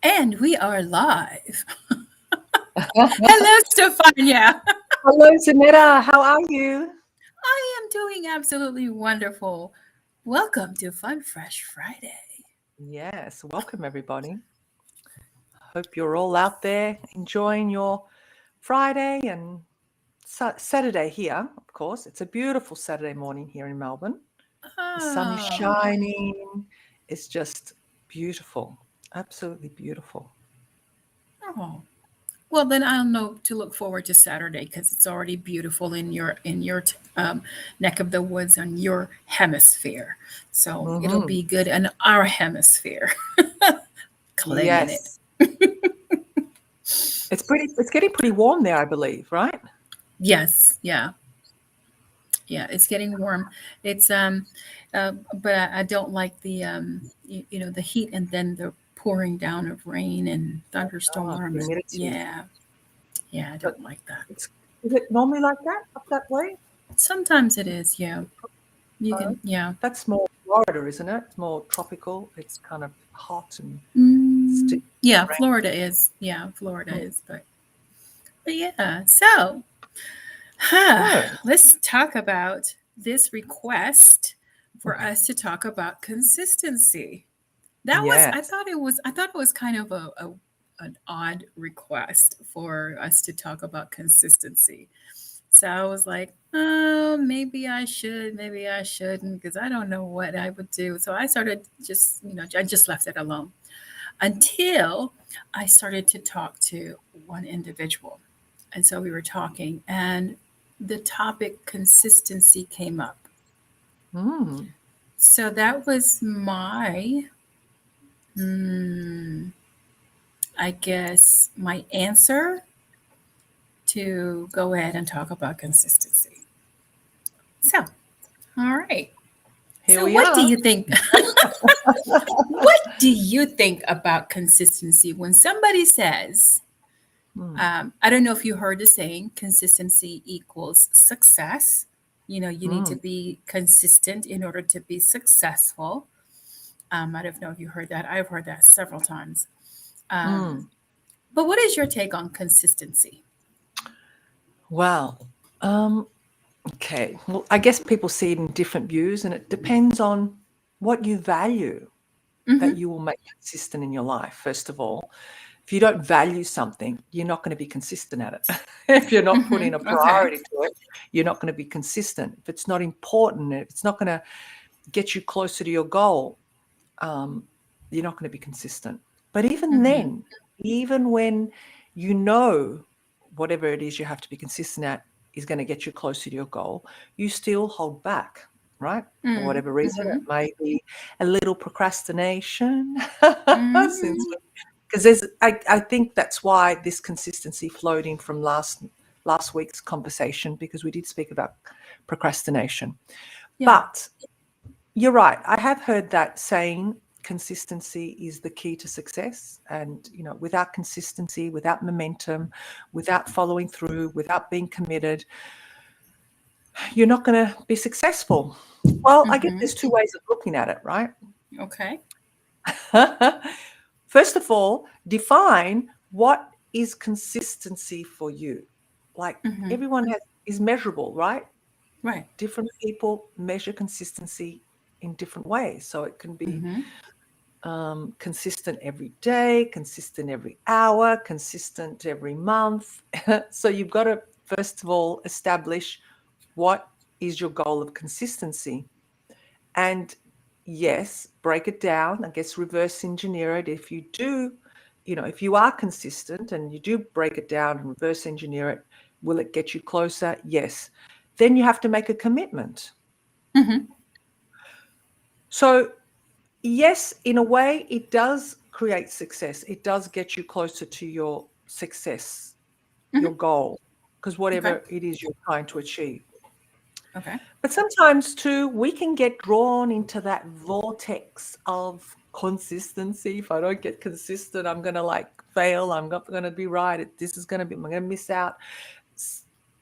And we are live. Hello, Stefania. Hello, Zanetta. How are you? I am doing absolutely wonderful. Welcome to Fun Fresh Friday. Yes, welcome everybody. Hope you're all out there enjoying your Friday and Saturday here, of course. It's a beautiful Saturday morning here in Melbourne. The sun is Oh, shining. It's just beautiful. Absolutely beautiful. oh. Well, then I'll know to look forward to Saturday because it's already beautiful in your neck of the woods on your hemisphere. So it'll Hmm. be good in our hemisphere. Claiming it. Yes. It's getting pretty warm there, I believe, right? Yes, yeah. Yeah, it's getting warm. It's but I don't like the the heat and then the pouring down of rain and Oh, thunderstorm and humidity. yeah, I But don't like that. it's is it normally like that up that way? Sometimes it is, yeah. You Oh, can, yeah. that's more Florida, isn't it? It's more tropical. It's kind of hot and still Yeah, rain. Florida is. Yeah, Florida is, but yeah. So, So, let's talk about this request for us to talk about consistency. That was yes. I thought it was kind of a an odd request for us to talk about consistency. So I was like, oh, maybe I should, maybe I shouldn't, because I don't know what I would do. So I started just, I just left it alone until I started to talk to one individual. And so we were talking, and the topic consistency came up. Mm, So that was my, hmm, I guess, my answer to go ahead and talk about consistency. So, all right. here So, we what do are. you think? What do you think about consistency when somebody says, Mm, I don't know if you heard the saying, consistency equals success. You need to mm, be consistent in order to be successful. I don't know if you heard that. I've heard that several times. Um, mm. but what is your take on consistency? Well, um, okay. Well, I guess people see it in different views, and it depends on what you value that Hmm. you will make consistent in your life, first of all. If you don't value something, you're not going to be consistent at it. If you're not Hmm. putting a Okay. priority to it, you're not going to be consistent. If it's not important, if it's not going to get you closer to your goal, um, you're not going to be consistent. But even Hmm. then, even when you know whatever it is you have to be consistent at is going to get you closer to your goal, you still hold back, right? For whatever reason, it Hmm. may be a little procrastination, since Hmm. because I think that's why this consistency flowed in from last week's conversation, because we did speak about procrastination. Yeah. But you're right. I have heard that saying, consistency is the key to success. And, without consistency, without momentum, without following through, without being committed, you're not going to be successful. Well, I guess Hmm. there's two ways of looking at it, right? Okay. First of all, define what is consistency for you. Like, Hmm. everyone is measurable, right? Right. Different people measure consistency in different ways. So it can be Hmm. consistent every day, consistent every hour, consistent every month. So you've got to, first of all, establish what is your goal of consistency. And yes, break it down. I guess reverse engineer it. If you do, if you are consistent and you do break it down and reverse engineer it, will it get you closer? Yes. Then you have to make a commitment. Hmm. So yes, in a way, it does create success. It does get you closer to your success, Hmm. your goal, because Okay. whatever it is you're trying to achieve. Okay. But sometimes, too, we can get drawn into that vortex of consistency. If I don't get consistent, I'm going to fail. I'm not going to be right. This is going to be, I'm going to miss out.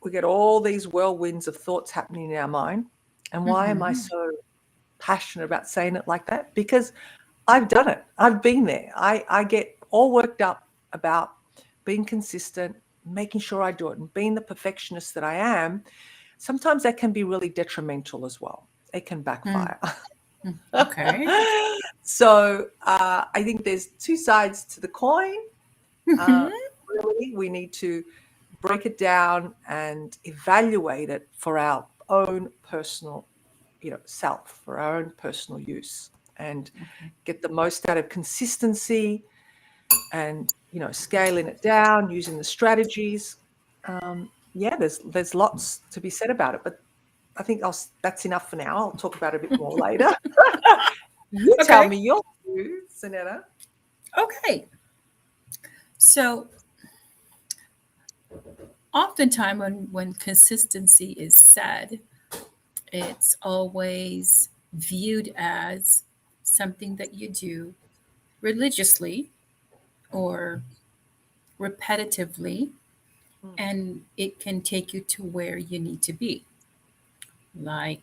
We get all these whirlwinds of thoughts happening in our mind. And why am I Hmm. so passionate about saying it like that? Because I've done it. I've been there. I get all worked up about being consistent, making sure I do it, and being the perfectionist that I am. Sometimes that can be really detrimental as well. It can Mm, backfire. okay. So I think there's two sides to the coin. Uh, Hmm. really, we need to break it down and evaluate it for our own personal, self, for our own personal use, and Okay. get the most out of consistency and scaling it down using the strategies. Yeah, there's lots to be said about it, but I think that's enough for now. I'll talk about it a bit more later. You tell Okay. me your view, Sanetta. Okay. So oftentimes when consistency is said, it's always viewed as something that you do religiously or repetitively, Mm, and it can take you to where you need to be, like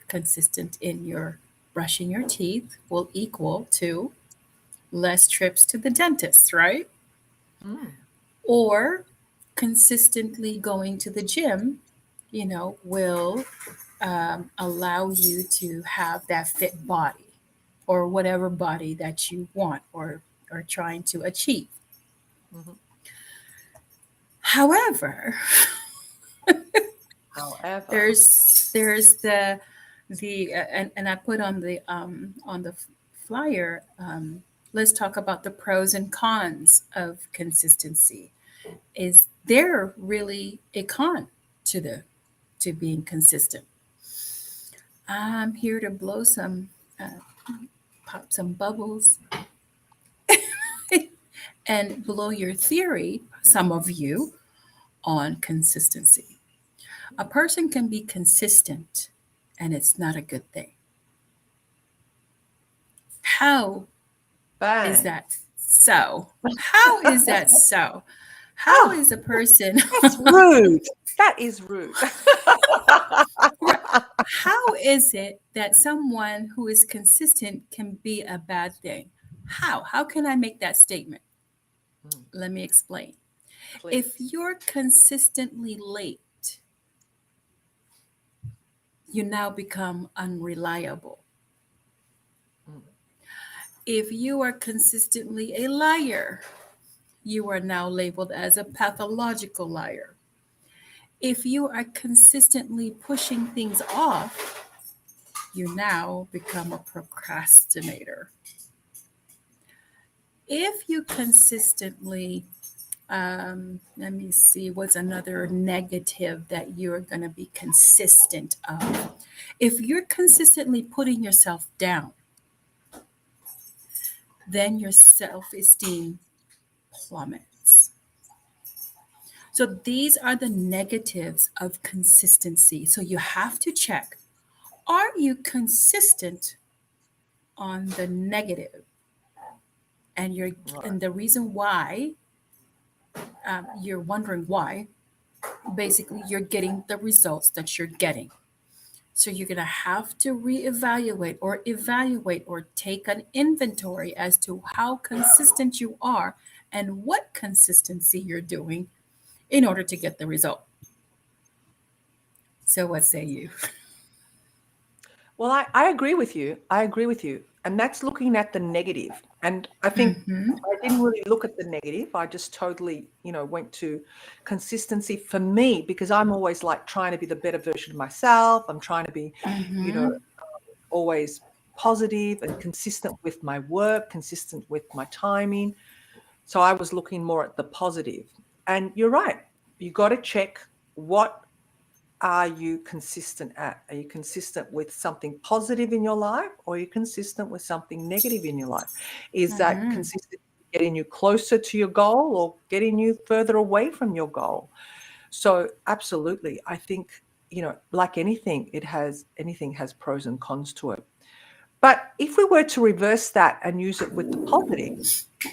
consistent in your brushing your teeth will equal to less trips to the dentist, right? mm, Or consistently going to the gym, will allow you to have that fit body or whatever body that you want or are trying to achieve. mhm. However, However, there's the and I put on the flyer. Let's talk about the pros and cons of consistency. Is there really a con to the to being consistent? I'm here to blow some pop some bubbles and blow your theory, some of you, on consistency. A person can be consistent and it's not a good thing. How is bang. that so? How is that so? How Oh, is a person, that's rude. That is rude. how is it that someone who is consistent can be a bad thing? How? How can I make that statement? Mm, Let me explain. If please. you're consistently late, you now become unreliable. Mm, If you are consistently a liar, you are now labeled as a pathological liar. If you are consistently pushing things off, you now become a procrastinator. If you consistently, let me see, what's another negative that you're going to be consistent of? If you're consistently putting yourself down, then your self esteem plummets. So these are the negatives of consistency. So you have to check, are you consistent on the negative? And you're right. and the reason why you're wondering why, basically you're getting the results that you're getting. So you're going to have to reevaluate or evaluate or take an inventory as to how consistent you are and what consistency you're doing in order to get the result. So what say you? Well, I agree with you. I agree with you. And that's looking at the negative. And I think Mm-hmm. I didn't really look at the negative. I just totally, went to consistency for me because I'm always like trying to be the better version of myself. I'm trying to be, you know, Mm-hmm. always positive and consistent with my work, consistent with my timing. So I was looking more at the positive. And you're right. You got to check, what are you consistent at? Are you consistent with something positive in your life, or are you consistent with something negative in your life? Is that Mm-hmm. consistent getting you closer to your goal or getting you further away from your goal? So absolutely. I think, like anything has pros and cons to it. But if we were to reverse that and use it with the positive,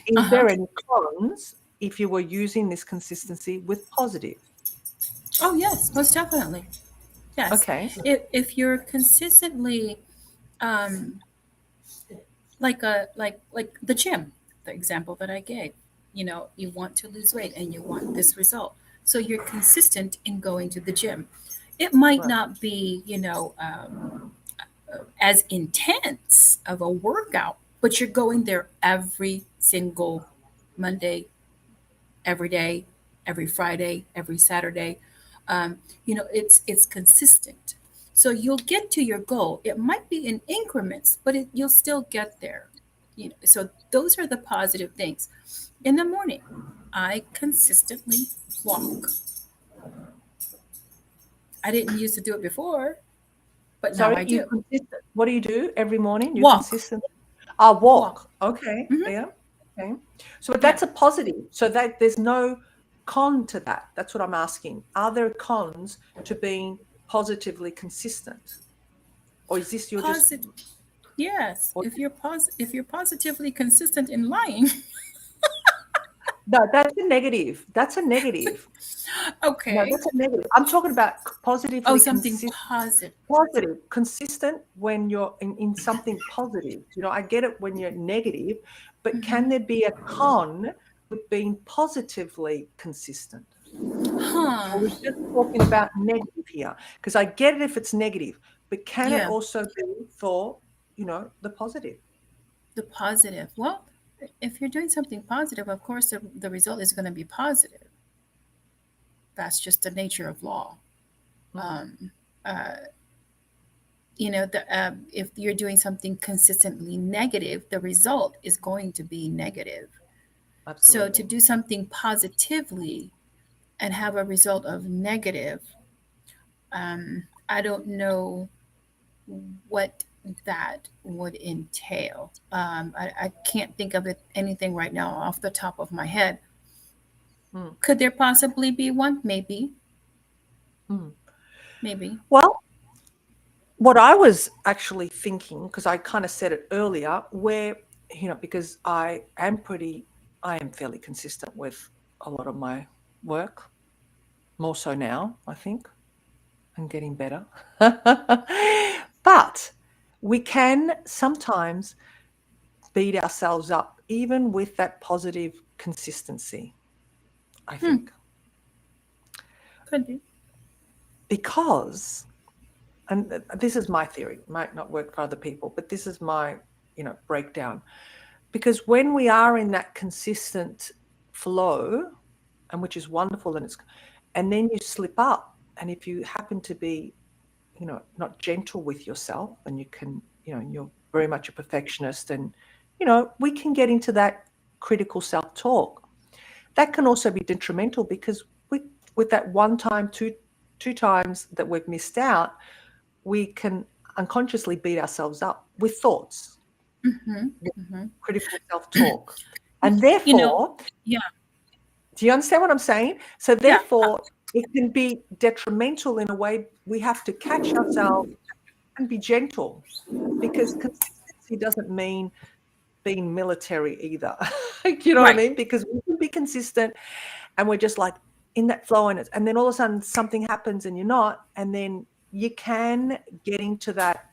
is Uh-huh. there any cons if you were using this consistency with positive? Oh yes, most definitely. Yes. Okay. If you're consistently, um, like the gym, the example that I gave. You want to lose weight and you want this result, so you're consistent in going to the gym. It might Right. not be as intense of a workout, but you're going there every single Monday, every day, every Friday, every Saturday. It's consistent. So you'll get to your goal. It might be in increments, but you'll still get there. So those are the positive things. In the morning, I consistently walk. I didn't used to do it before, but now Sorry, I you do. consistent. What do you do every morning? You Walk, consistent. Ah, walk. walk. Okay. Hmm. Yeah. Okay. So Yeah, that's a positive. So that there's no con to that. That's what I'm asking. Are there cons to being positively consistent? Or is this you're just positive. Yes, or, if you're positively consistent in lying, no, that's a negative. That's a negative. No, okay. that's a negative. I'm talking about Oh, positively something consistent. positive. Positive, consistent when you're in something positive. I get it when you're negative, but can Hmm. there be a con with being positively consistent? Huh. Or we're just talking about negative here? Because I get it if it's negative, but can it Yeah, also be for, the positive? the positive. Well, if you're doing something positive, of course the result is going to be positive. That's just the nature of law. Mm, Um, uh, if you're doing something consistently negative, the result is going to be negative. So to absolutely. do something positively and have a result of negative, I don't know what that would entail. I can't think of anything right now off the top of my head. Mm, Could there possibly be one? Maybe, mm. maybe. Well, what I was actually thinking, because I kind of said it earlier, where, because I am fairly consistent with a lot of my work, more so now, I think. I'm getting better. But we can sometimes beat ourselves up, even with that positive consistency, I Hmm, think. could be. Because, and this is my theory, might not work for other people, but this is my, breakdown. Because when we are in that consistent flow, and which is wonderful, and then you slip up, and if you happen to be, not gentle with yourself, and you can, you're very much a perfectionist, and we can get into that critical self-talk. That can also be detrimental because with that one time, two times that we've missed out, we can unconsciously beat ourselves up with thoughts, Hmm. with Hmm. critical self-talk. And You know, therefore, yeah, do you understand what I'm saying? So yeah. therefore, it can be detrimental in a way. We have to catch ourselves and be gentle, because consistency doesn't mean being military either. You know what I Right. mean? Because we can be consistent and we're just like in that flow, and then all of a sudden something happens and you're not, and then you can get into that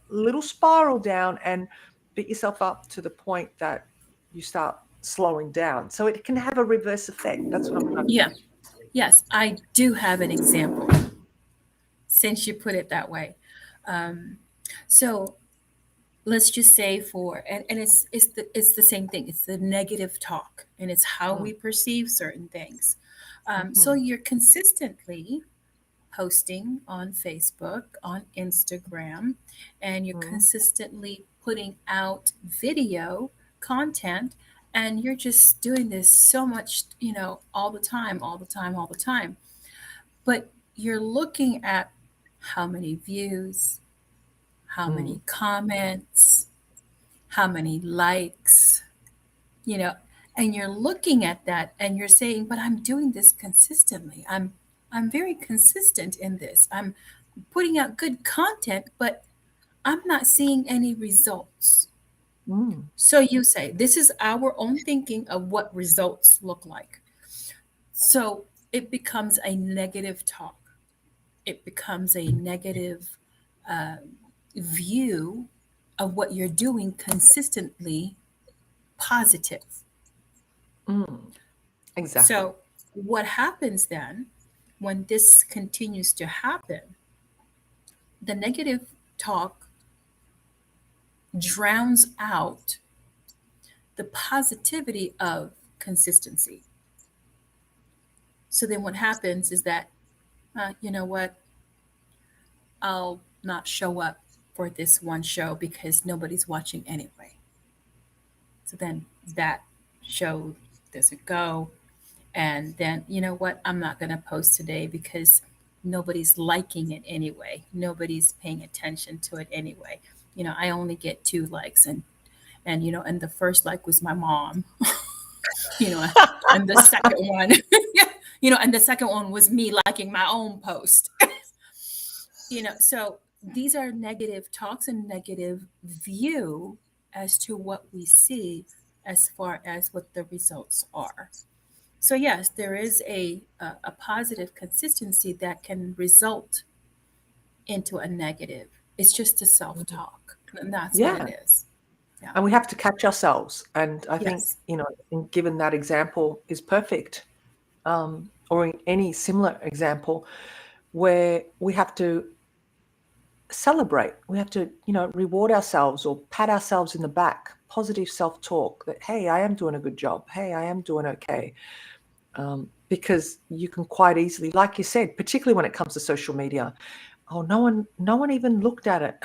little spiral down and beat yourself up to the point that you start slowing down. So it can have a reverse effect. That's what I'm trying to Yeah. say. Yes, I do have an example since you put it that way. Um, so let's just say and it's the same thing. It's the negative talk, and it's how Mm, we perceive certain things. So mhm, you're consistently posting on Facebook, on Instagram, and you're mm, consistently putting out video content, and you're just doing this so much, all the time, all the time, all the time. But you're looking at how many views, how mm, many comments, how many likes, you know, and you're looking at that and you're saying, but I'm doing this consistently. I'm very consistent in this. I'm putting out good content, but I'm not seeing any results. mm, So you say, this is our own thinking of what results look like. So it becomes a negative talk. It becomes a negative uh, view of what you're doing consistently positive. Mm, exactly. So, what happens then when this continues to happen? The negative talk drowns out the positivity of consistency. So, then what happens is that, you know what, I'll not show up for this one show because nobody's watching anyway. So then that show doesn't go. And then, you know what, I'm not going to post today because nobody's liking it anyway. Nobody's paying attention to it anyway. I only get 2 likes, and the first like was my mom, you know, and the second one, and the second one was me liking my own post. So these are negative talks and negative view as to what we see as far as what the results are. So yes, there is a positive consistency that can result into a negative. It's just a Mhm. self-talk, and that's what it Yeah. is. Yeah. And we have to catch ourselves. And I think, Yes. given that example is perfect, or in any similar example where we have to celebrate, we have to, reward ourselves or pat ourselves in the back, positive self talk that, hey, I am doing a good job. Hey, I am doing okay. Because you can quite easily, like you said, particularly when it comes to social media, oh, no one even looked at it.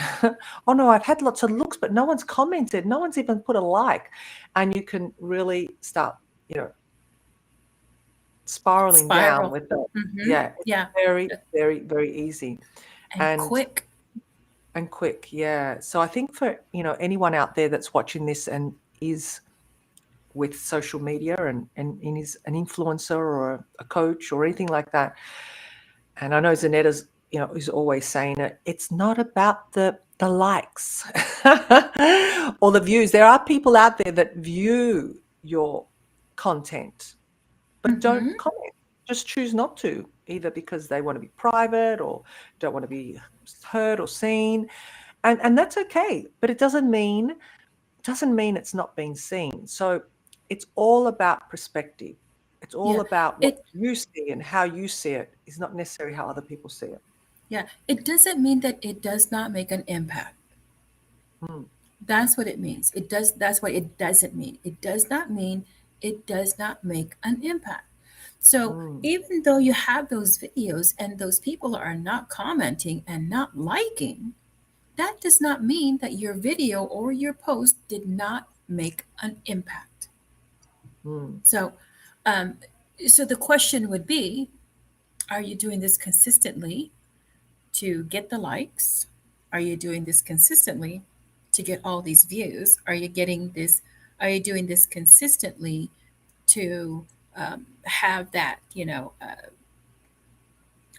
Oh no, I've had lots of looks, but no one's commented, no one's even put a like. And you can really start, you know, spiraling down Spiral. with that. Mm-hmm. Yeah, it's Yeah. very, very, very easy And and quick. quick. Yeah. So I think for, anyone out there that's watching this and is with social media and is an influencer or a coach or anything like that. And I know Zanetta's, is always saying it. It's not about the likes or the views. There are people out there that view your content but don't Mm-hmm. comment. Just choose not to, either because they want to be private or don't want to be heard or seen. And that's okay. But it doesn't mean it's not being seen. So it's all about perspective. It's all Yeah. about what It you see, and how you see it is not necessarily how other people see it. yeah. It doesn't mean that it does not make an impact. Mm, That's what it means. It does. That's what it doesn't mean. It does not mean it does not make an impact. So mm, even though you have those videos and those people are not commenting and not liking, that does not mean that your video or your post did not make an impact. mm, So, um, so the question would be: are you doing this consistently to get the likes? Are you doing this consistently to get all these views? Are you getting this? Are you doing this consistently to have that,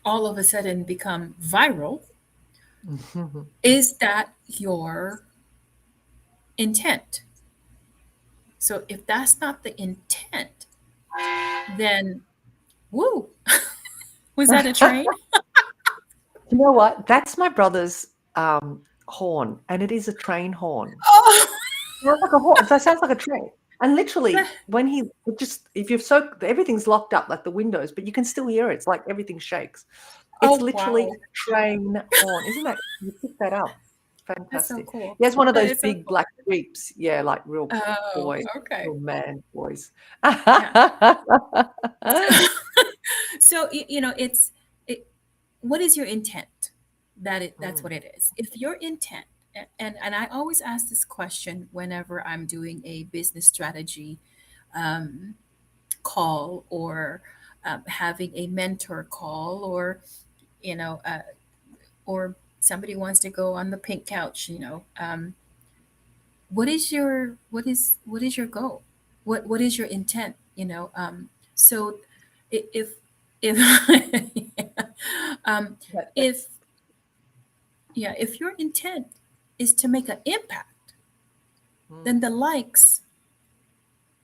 all of a sudden become viral? mhm. Is that your intent? So if that's not the intent, then woo, was that a train? You know what? That's my brother's horn, and it is a train horn. Oh, Sounds like a horse. That sounds like a train. And literally, when he it just if you're so everything's locked up, like the windows, but you can still hear it. It's like everything shakes. It's oh literally wow, a train horn. Isn't that you picked that up? that's so Fantastic. cool. He has one of That those is so big cool. black Jeeps. Yeah, like real Oh, boy, okay. real man voice. Yeah. So it. What is your intent? That's Mm, what it is. If your intent, and I always ask this question whenever I'm doing a business strategy um, call, or having a mentor call, or somebody wants to go on the pink couch. What is your goal? What is your intent? So if um, that if yeah, if your intent is to make an impact, mm, then the likes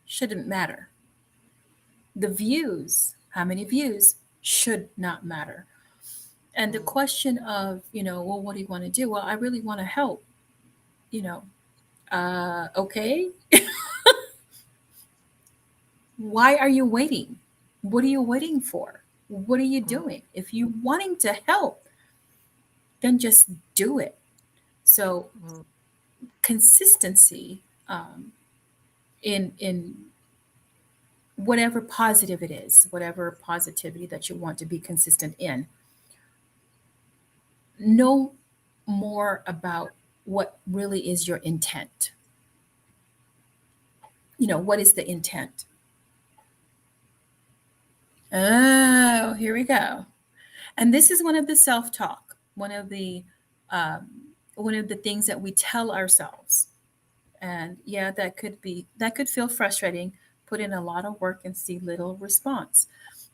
shouldn't matter. The views, how many views, should not matter. And the mm, question of, well, what do you want to do? Well, I really want to help, you know, okay, why are you waiting? What are you waiting for? What are you mm, doing? If you're wanting to help, then just do it. So mm, consistency, in whatever positive it is, whatever positivity that you want to be consistent in, know more about what really is your intent. What is the intent? Oh, here we go. And this is one of the self-talk, um, one of the things that we tell ourselves. And yeah, that could feel frustrating. Put in a lot of work and see little response.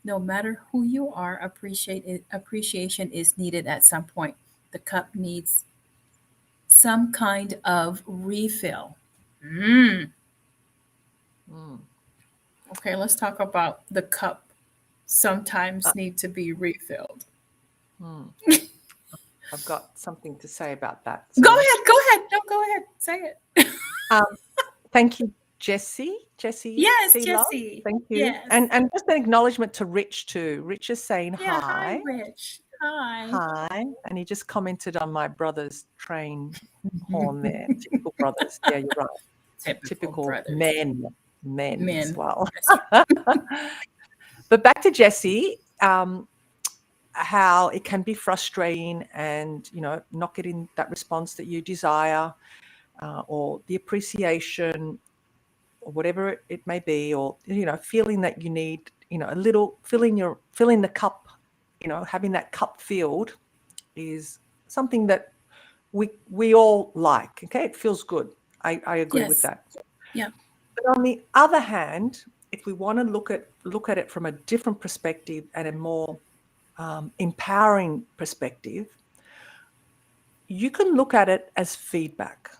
No matter who you are, appreciation is needed at some point. The cup needs some kind of refill. Mm. mm. Okay, let's talk about the cup Uh, sometimes need to be refilled. mm. I've got something to say about that. Go So, ahead, go ahead. No, go ahead. Say it. um, thank you, Jessie. Jessie Yes, T. Love. Jesse. Thank you. Yes. And just an acknowledgement to Rich too. Rich is saying Yeah, hi, hi. Rich. Hi. Hi. And he just commented on my brother's train horn there. Typical brothers. Yeah, you're right. Typical Typical brothers. men as Men. well. That's But back to Jessie, how it can be frustrating and, not getting that response that you desire, or the appreciation, or whatever it may be, or, feeling that you need, a little, filling the cup, having that cup filled is something that we all like. Okay, it feels good. I agree with yes. that. Yeah. But on the other hand, if we want to look at it from a different perspective and a more empowering perspective, you can look at it as feedback.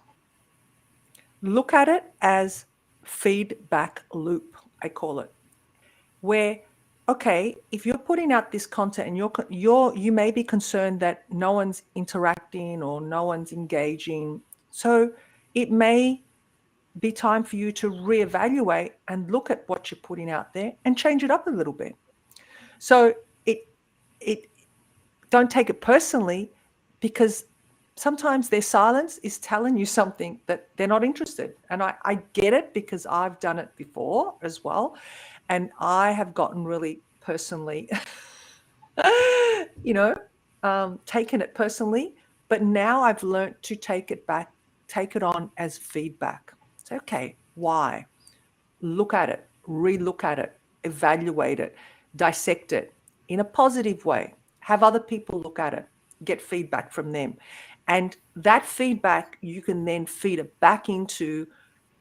Look at it as feedback loop, I call it, where, okay, if you're putting out this content and you may be concerned that no one's interacting or no one's engaging, so it may be time for you to reevaluate and look at what you're putting out there and change it up a little bit. So it don't take it personally, because sometimes their silence is telling you something that they're not interested. And I get it, because I've done it before as well. And I have gotten really personally, you know, taken it personally. But now I've learned to take it on as feedback. Say, okay, why? Look at it, re-look at it, evaluate it, dissect it in a positive way. Have other people look at it, get feedback from them. And that feedback, you can then feed it back into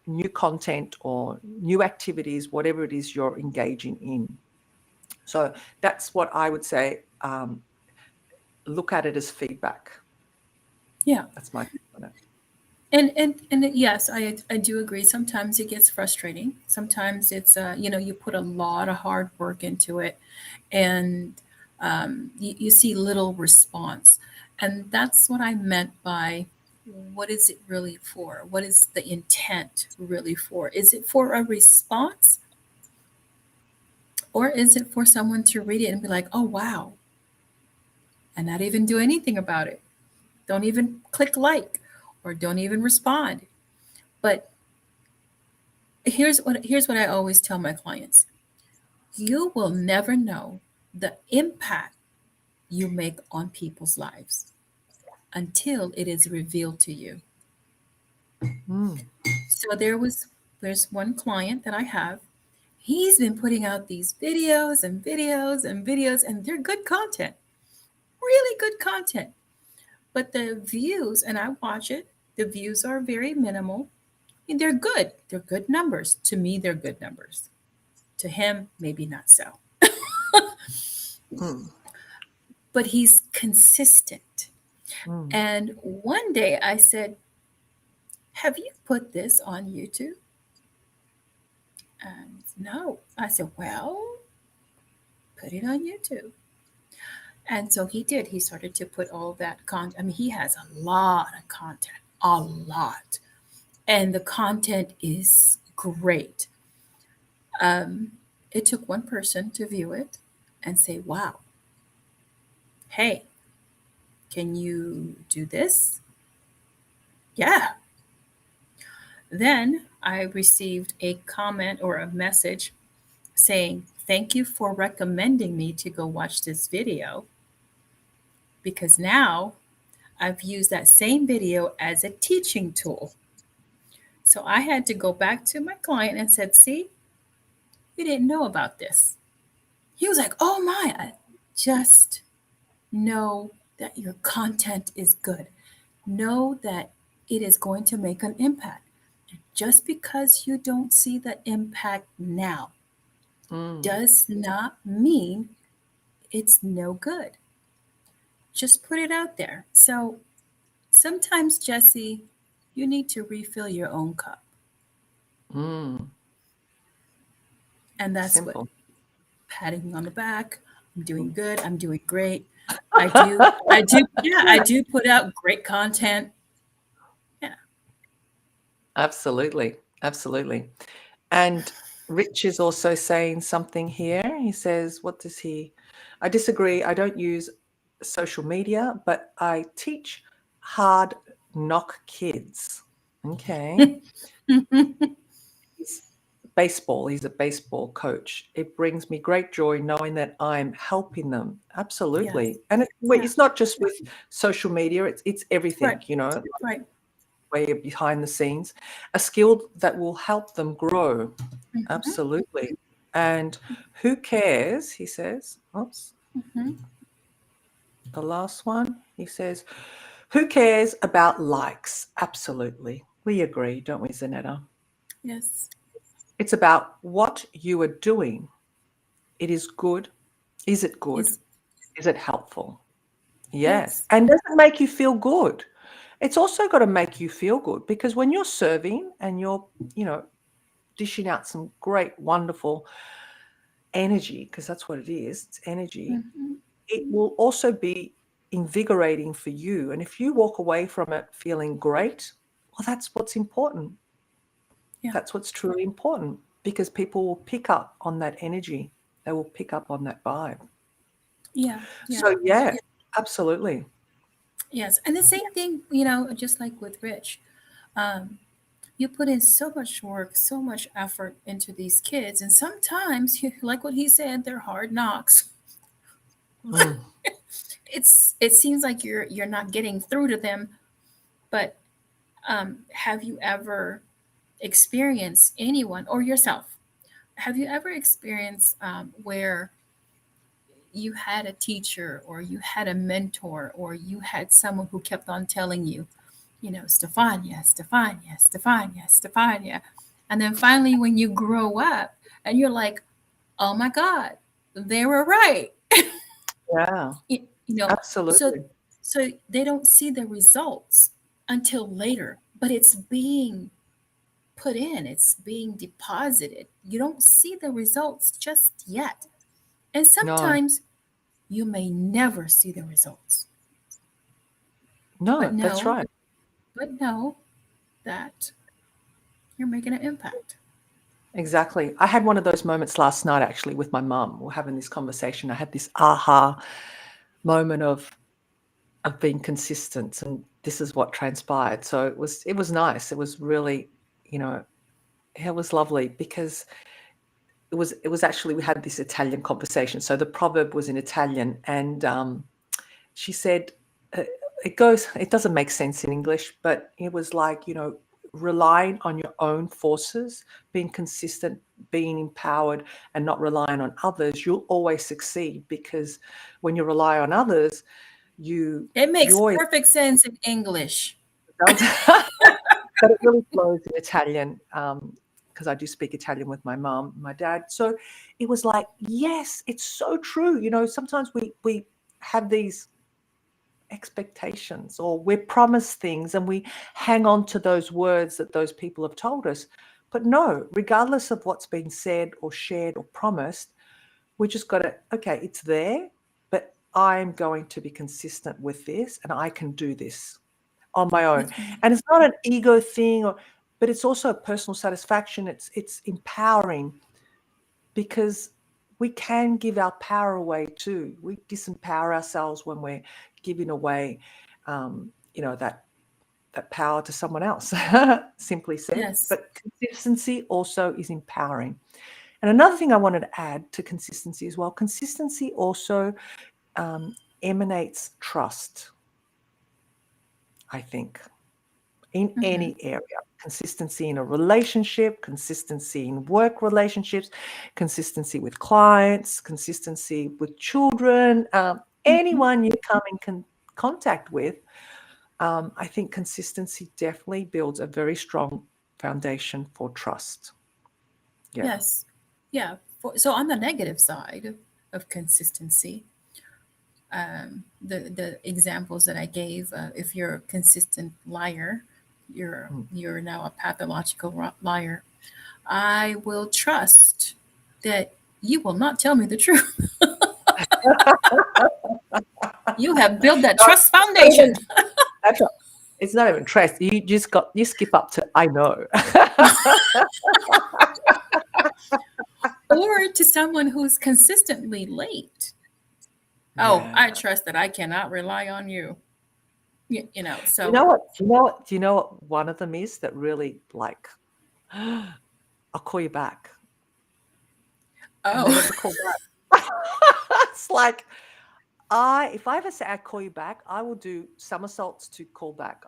new content or new activities, whatever it is you're engaging in. So that's what I would say. Look at it as feedback. Yeah. That's my take on it. And yes, I do agree. Sometimes it gets frustrating. Sometimes it's you put a lot of hard work into it, and you see little response. And that's what I meant by, what is it really for? What is the intent really for? Is it for a response, or is it for someone to read it and be like, oh wow, and not even do anything about it? Don't even click like, or don't even respond. But here's what I always tell my clients. You will never know the impact you make on people's lives until it is revealed to you. Mm, So there's one client that I have. He's been putting out these videos and videos and videos, and they're good content, really good content. But the views, and I watch it, the views are very minimal. And they're good. They're good numbers. To me, they're good numbers. To him, maybe not so. mm, But he's consistent. mm, And one day I said, have you put this on YouTube? And no. I said, well, put it on YouTube. And so he did. He started to put all that content. I mean, he has a lot of content. a lot, and the content is great. Um, it took one person to view it and say, wow, hey, can you do this? Yeah. Then I received a comment or a message saying, thank you for recommending me to go watch this video because now I've used that same video as a teaching tool. So I had to go back to my client and said, see, you didn't know about this. He was like, oh my, just know that your content is good. Know that it is going to make an impact. Just because you don't see the impact now Mm, does not mean it's no good. Just put it out there. So sometimes, Jesse, you need to refill your own cup. mm. And that's what Simple. patting me on the back. I'm doing good. I'm doing great. I do put out great content. Yeah. Absolutely. Absolutely. And Rich is also saying something here. He says, what does he? I disagree. I don't use social media, but I teach hard knock kids. Okay. He's baseball. He's a baseball coach. It brings me great joy knowing that I'm helping them. Yes. Absolutely. And Yeah. it's not just with social media, it's Right. everything, Right. way behind the scenes, a skill that will help them grow. Hmm. Absolutely. And who cares, he says, oops, Hmm. the last one, he says, who cares about likes? Absolutely. We agree, don't we, Zanetta? Yes. It's about what you are doing. It is good. Is it good? Is Is it helpful? Yes. yes. And does it make you feel good? It's also got to make you feel good because when you're serving and you're, you know, dishing out some great, wonderful energy, because that's what it is, it's energy, Hmm. it will also be invigorating for you. And if you walk away from it feeling great, well, that's what's important. Yeah. That's what's truly important because people will pick up on that energy. They will pick up on that vibe. Yeah. Yeah. So, yeah, absolutely. Yes. And the same thing, just like with Rich. Um, you put in so much work, so much effort into these kids, and sometimes, like what he said, they're hard knocks. Mm, It seems like you're not getting through to them. But have you ever experienced anyone or yourself? Have you ever experienced where you had a teacher or you had a mentor or you had someone who kept on telling you, Stefania, Stefania, Stefania, Stefania. And then finally, when you grow up and you're like, oh my God, they were right. yeah, You, you know, so absolutely. so they don't see the results until later, but it's being put in, it's being deposited. You don't see the results just yet. And No, sometimes you may never see the results. But no, that's know, right. but know that you're making an impact. Exactly. I had one of those moments last night actually with my mum. We're having this conversation. I had this aha moment of being consistent and this is what transpired. So it was nice. It was really, you know, it was lovely because it was actually we had this Italian conversation. So the proverb was in Italian and she said uh, it doesn't make sense in English, but it was like, relying on your own forces, being consistent, being empowered, and not relying on others, you'll always succeed because when you rely on others, you It you makes always perfect sense in English. does. But it really flows in Italian because I do speak Italian with my mom, my dad. So it was like, yes, it's so true. Sometimes we have these expectations or we're promised things and we hang on to those words that those people have told us. But no, regardless of what's been said or shared or promised, we just got to, okay, it's there, but I'm going to be consistent with this and I can do this. on my own. with me. And it's not an ego thing, but it's also a personal satisfaction. It's empowering because we can give our power away too. We disempower ourselves when we're giving away, that power to someone else, simply said. Yes. But consistency also is empowering. And another thing I wanted to add to consistency as well, consistency also emanates trust, I think, in Mm-hmm. any area. Consistency in a relationship, consistency in work relationships, consistency with clients, consistency with children, Mm-hmm. anyone you come in contact with. I think consistency definitely builds a very strong foundation for trust. Yeah. Yes. Yeah. So on the negative side of consistency, the examples that I gave, if you're a consistent liar, Mm. you're now a pathological liar. I will trust that you will not tell me the truth. You have built that No, trust it's not foundation. even, that's not, it's not even trust. You skip up to I know. Or to someone who's consistently late. Oh, I Yeah. trust that I cannot rely on you. You So, know what? Do you know what one of them is that really like I'll call you back and they oh, never call back. It's like if I ever say I call you back, I will do somersaults to call back.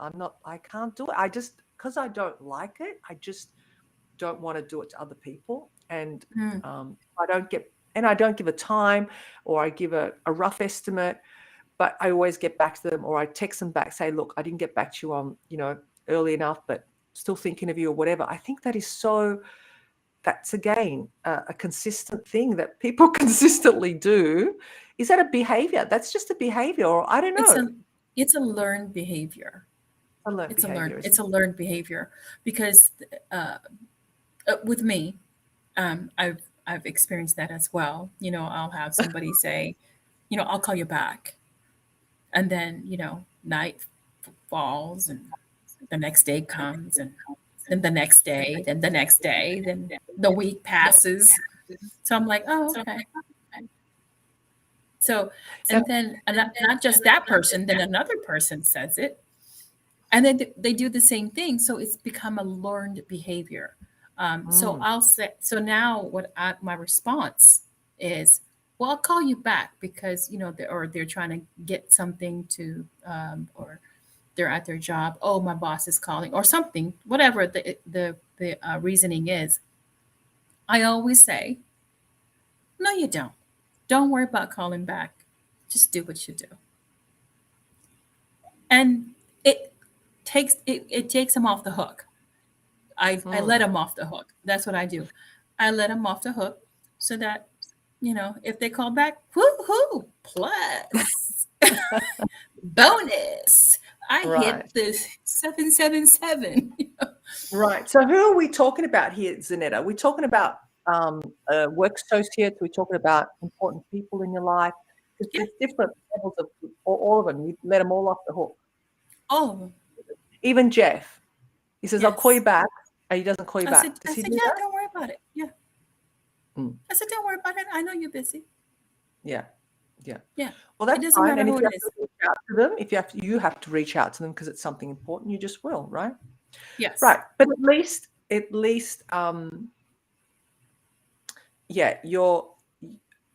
I can't do it. I just because I don't like it, I just don't want to do it to other people. And mm, I don't give a time or I give a rough estimate, but I always get back to them or I text them back, say, look, I didn't get back to you on, early enough, but still thinking of you or whatever. I think that's again a consistent thing that people consistently do. Is that a behavior? That's just a behavior, or I don't it's know, a it's a learned behavior. a learned behavior, isn't It's a learned behavior because uh, with me, I've experienced that as well. I'll have somebody say, I'll call you back, and then night falls, and the next day comes, and then the next day, then the next day, then the week passes. So I'm like, oh, okay. So, it? and then not just that person, then another person says it, and then they do the same thing. So it's become a learned behavior. So Mm, I'll say, so now my response is, well, I'll call you back because, or they're trying to get something to, or they're at their job. Oh, my boss is calling or something, whatever the reasoning is. I always say, no, you don't. Don't worry about calling back. Just do what you do. And it it takes them off the hook. I let mm. them off the hook. That's what I do. I let them off the hook so that, if they call back, woohoo, plus bonus. I hit Right. the 777. Right. So who are we talking about here, Zanetta? Are we talking about work associates? Are we talking about important people in your life? Because Yeah, there's different levels of all of them. You let them all off the hook. all of them. Even Jeff, he says, "I'll call you Yes. back," and he doesn't call you back. I Does he said, do yeah, that? don't worry about it. Yeah. Mm, I said, don't worry about it. I know you're busy. yeah, yeah. Yeah. Well, It that's doesn't fine. matter And if who you it have to is. reach out to them, if you have to reach out to them because it's something important, you just will, right? Yes. Right. But at least, yeah,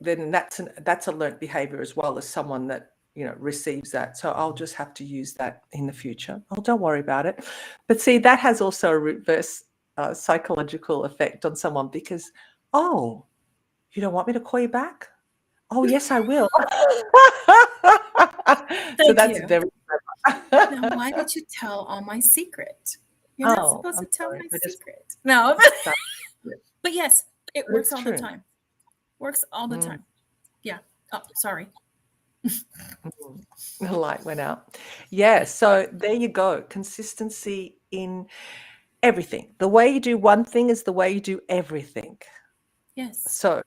then that's a learnt behavior as well as someone that receives that. So I'll just have to use that in the future. Oh, don't worry about it. But see, that has also a reverse psychological effect on someone because, oh, you don't want me to call you back? Oh, yes, I will. So Thank that's you. very Now, clever. why did you tell all my secret? You're not Oh, supposed to I'm tell sorry. my I just secret. No, but but yes, it works it's all the true. time. Works all the Mm, time. Yeah. Oh, sorry. mm. The light went out. Yeah, so there you go. Consistency in everything. The way you do one thing is the way you do everything. Yes. So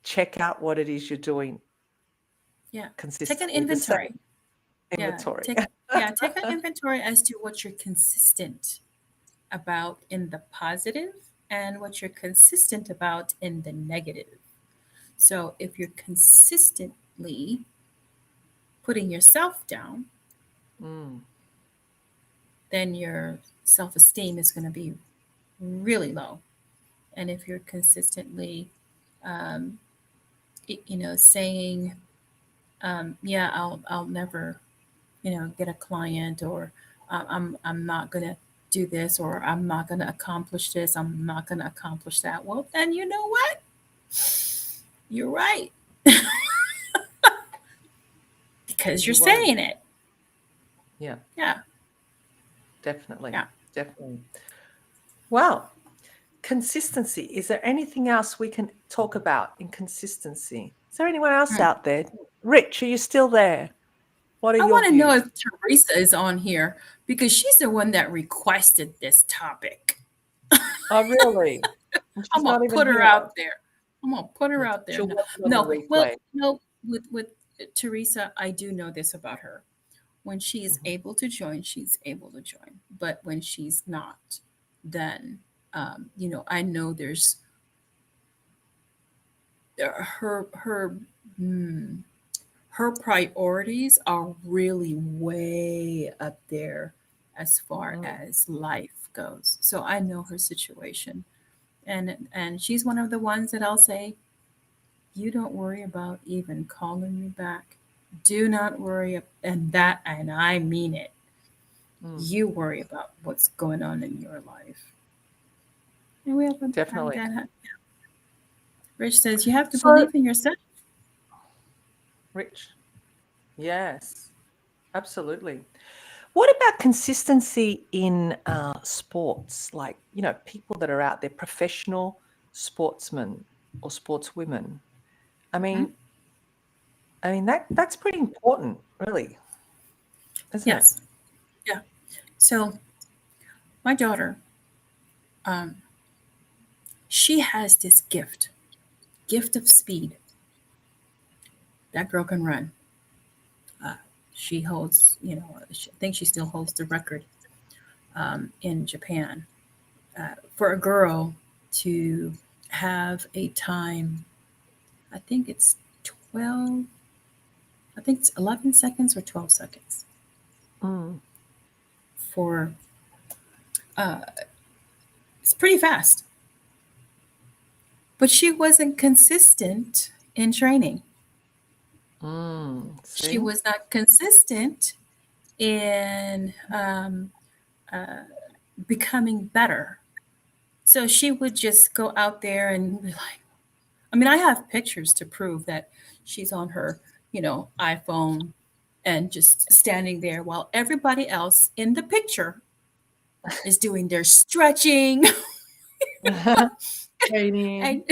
check out what it is you're doing Yeah. Take an consistently. The same inventory. Yeah. inventory. Yeah, take an inventory as to what you're consistent about in the positive and what you're consistent about in the negative. So if you're consistently putting yourself down, Mm, then your self esteem is going to be really low. And if you're consistently, um, saying, yeah, I'll never, get a client, or I'm not going to do this, or I'm not going to accomplish this, I'm not going to accomplish that. Well, then you know what? You're right because you're you won't. saying it. Yeah, Yeah, definitely. yeah. Definitely. Well, consistency. Is there anything else we can talk about in consistency? Is there anyone else Hmm. out there? Rich, are you still there? What are I your want to know views? if Teresa is on here because she's the one that requested this topic. Oh, really? And I'm she's gonna not even put her here. out there. I'm gonna put her Mm, out there. she'll No, watch it on the no. Well, replay. with Teresa, I do know this about her. When she is Mhm. able to join, she's able to join. But when she's not, then I know there's her hmm, her priorities are really way up there as far Mm, as life goes. So I know her situation, and she's one of the ones that I'll say, you don't worry about even calling me back. Do not worry, and I mean it. mm, You worry about what's going on in your life. And we have definitely. that. Rich says you have to So, believe in yourself. Rich, yes, absolutely. What about consistency in sports? Like, people that are out there, professional sportsmen or sportswomen. I Hmm? mean, that's pretty important, really, isn't it? Yes. Yeah. So my daughter, um, she has this gift of speed. That girl can run. Uh, she holds, I think she still holds the record in Japan for a girl to have a time. I think it's 12. I think it's 11 seconds or 12 seconds Mm, for. It's pretty fast, but she wasn't consistent in training. She see? was not consistent in becoming better. So she would just go out there and be like, I mean, I have pictures to prove that she's on her, iPhone and just standing there while everybody else in the picture is doing their stretching. Training. And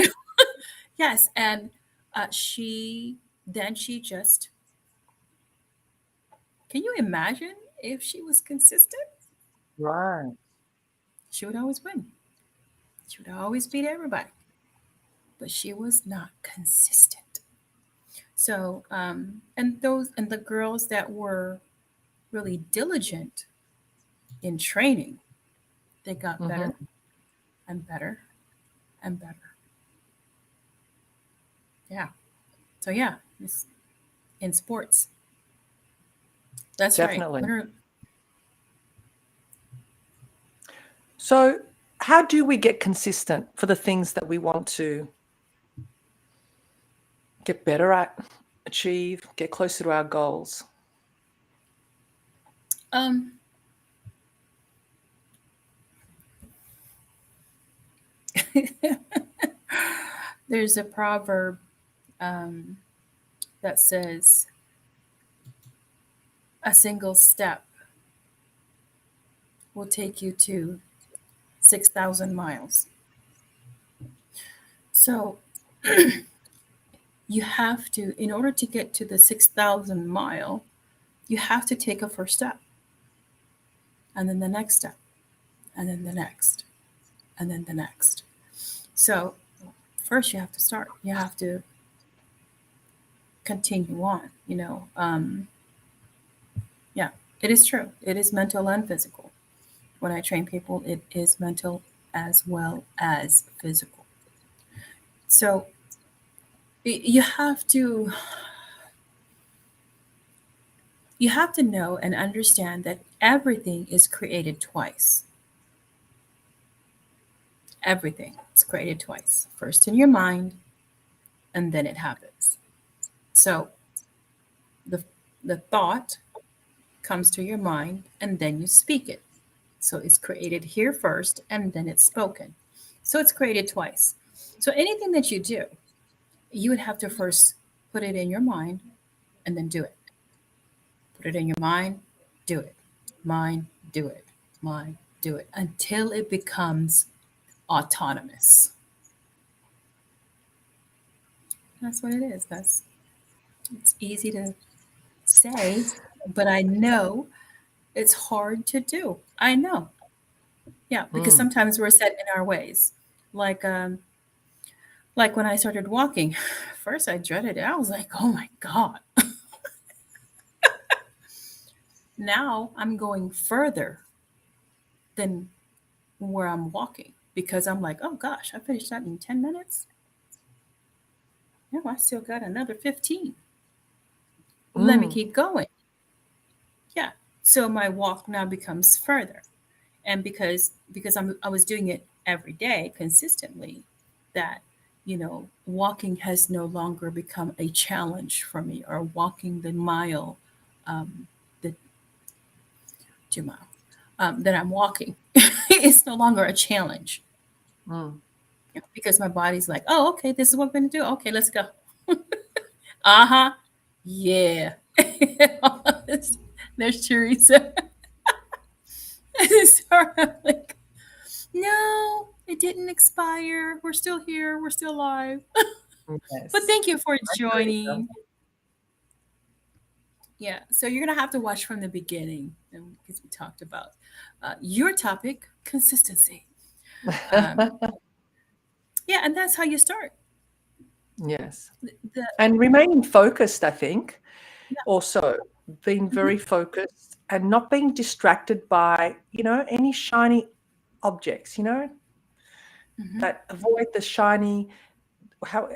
yes, and she just, can you imagine if she was consistent? Right. She would always win. She would always beat everybody, but she was not consistent. So, and the girls that were really diligent in training, they got Hmm. better and better and better. Yeah. So yeah, it's in sports. That's right. Definitely. When are So, how do we get consistent for the things that we want to get better at, achieve, get closer to our goals? um there's a proverb um, that says a single step will take you to 6,000 miles. So you have to, in order to get to the 6,000 mile, you have to take a first step, and then the next step, and then the next, and then the next. So first you have to start. You have to continue on. Yeah. It is true. It is mental and physical. When I train people, it is mental as well as physical. So you have to know and understand that everything is created twice. Everything is created twice. First in your mind, and then it happens. So the the thought comes to your mind, and then you speak it. So it's created here first, and then it's spoken. So it's created twice. So anything that you do, you would have to first put it in your mind and then do it. Put it in your mind, do it. Mind, do it. Mind, do it until it becomes autonomous. That's what it is. It's easy to say, but I know it's hard to do. I know. Yeah, because Mm, sometimes we're set in our ways. Like when I started walking, first I dreaded it. I was like, "Oh my god." Now I'm going further than where I'm walking because I'm like, "Oh gosh, I finished that in 10 minutes. No, I still got another 15. Let me mm, keep going." Yeah. So my walk now becomes further. And because I was doing it every day consistently, that walking has no longer become a challenge for me, or walking the mile, um, the 2 mile that I'm walking. It's no longer a challenge, mm. because my body's like, oh, okay, this is what we're gonna do. Okay, let's go. Uh-huh. Yeah. There's Teresa. Sorry, like, no, it didn't expire. We're still here. We're still alive. But Yes. thank you for I agree with joining. Yeah, so you're gonna have to watch from the beginning, because we talked about your topic, consistency. Um, that. yeah, and that's how you start. Yes. The And remaining focused, I think, Yeah. also being Hmm. very focused and not being distracted by, any shiny objects, Hmm. that avoid the shiny, how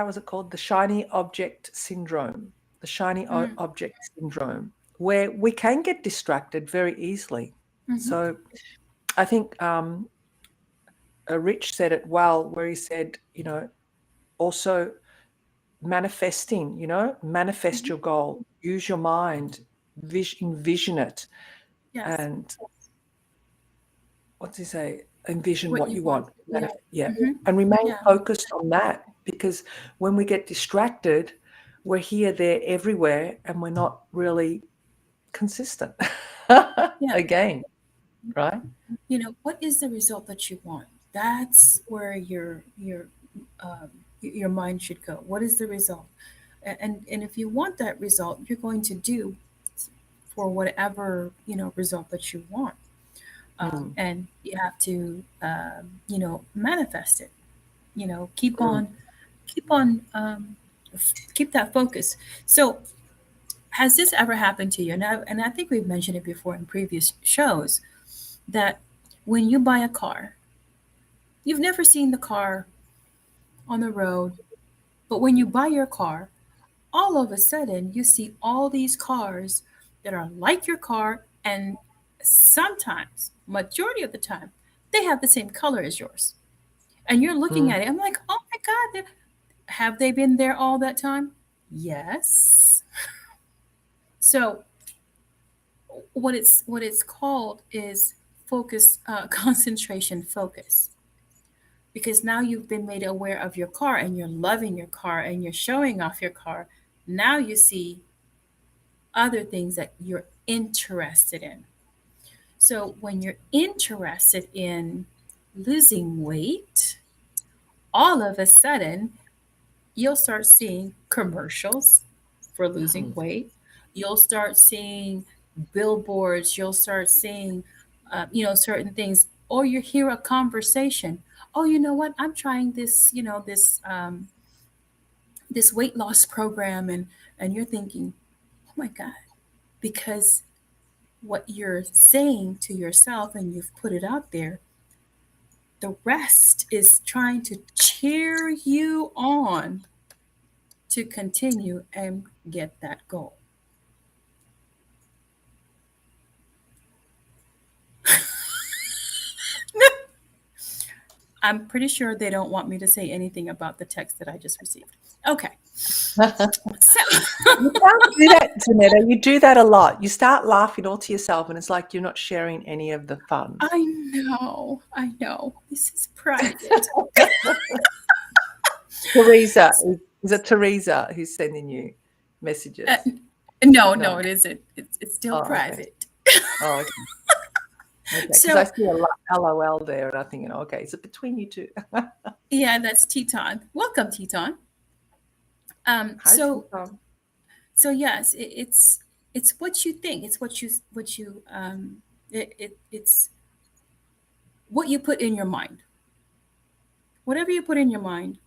is it called? The shiny object syndrome, the shiny Hmm. object syndrome, where we can get distracted very easily. Hmm. So I think Rich said it well, where he said, also manifesting, manifest Hmm. your goal, use your mind, envision it, Yes. and what does he say? Envision What what you you want. want. Yeah. Yeah. Hmm. And remain Yeah. focused on that, because when we get distracted, we're here, there, everywhere, and we're not really consistent. Yeah. Again, right? What is the result that you want? That's where um, your mind should go. What is the result? And if you want that result, you're going to do for whatever result that you want, Mm, and you have to manifest it. Keep mm, on, keep on, keep that focus. So, has this ever happened to you? And I think we've mentioned it before in previous shows, that when you buy a car, you've never seen the car on the road, but when you buy your car, all of a sudden you see all these cars that are like your car, and sometimes, majority of the time, they have the same color as yours. And you're looking mm, at it, I'm like, oh my God, have they been there all that time? Yes. So what it's called is focus, concentration focus, because now you've been made aware of your car, and you're loving your car, and you're showing off your car. Now you see other things that you're interested in. So when you're interested in losing weight, all of a sudden you'll start seeing commercials for losing mm, weight. You'll start seeing billboards. You'll start seeing, certain things, or you hear a conversation. Oh, you know what? I'm trying this, this weight loss program, and you're thinking, oh my God, because what you're saying to yourself and you've put it out there, the rest is trying to cheer you on to continue and get that goal. I'm pretty sure they don't want me to say anything about the text that I just received. Okay. So, You can't do that, Janetta. You do that a lot. You start laughing all to yourself, and it's like you're not sharing any of the fun. I know, I know. This is private. Teresa, is it Teresa who's sending you Uh, messages? no, No. no, it isn't. It's still Oh, okay. private. Oh, okay. Okay. Because I So, see a LOL there, and I'm thinking, okay, is it between you two? yeah, that's Teton. Welcome, Teton. Um, Hi, so, Tom. so yes, it's what you think. It's what you it's what you put in your mind. Whatever you put in your mind,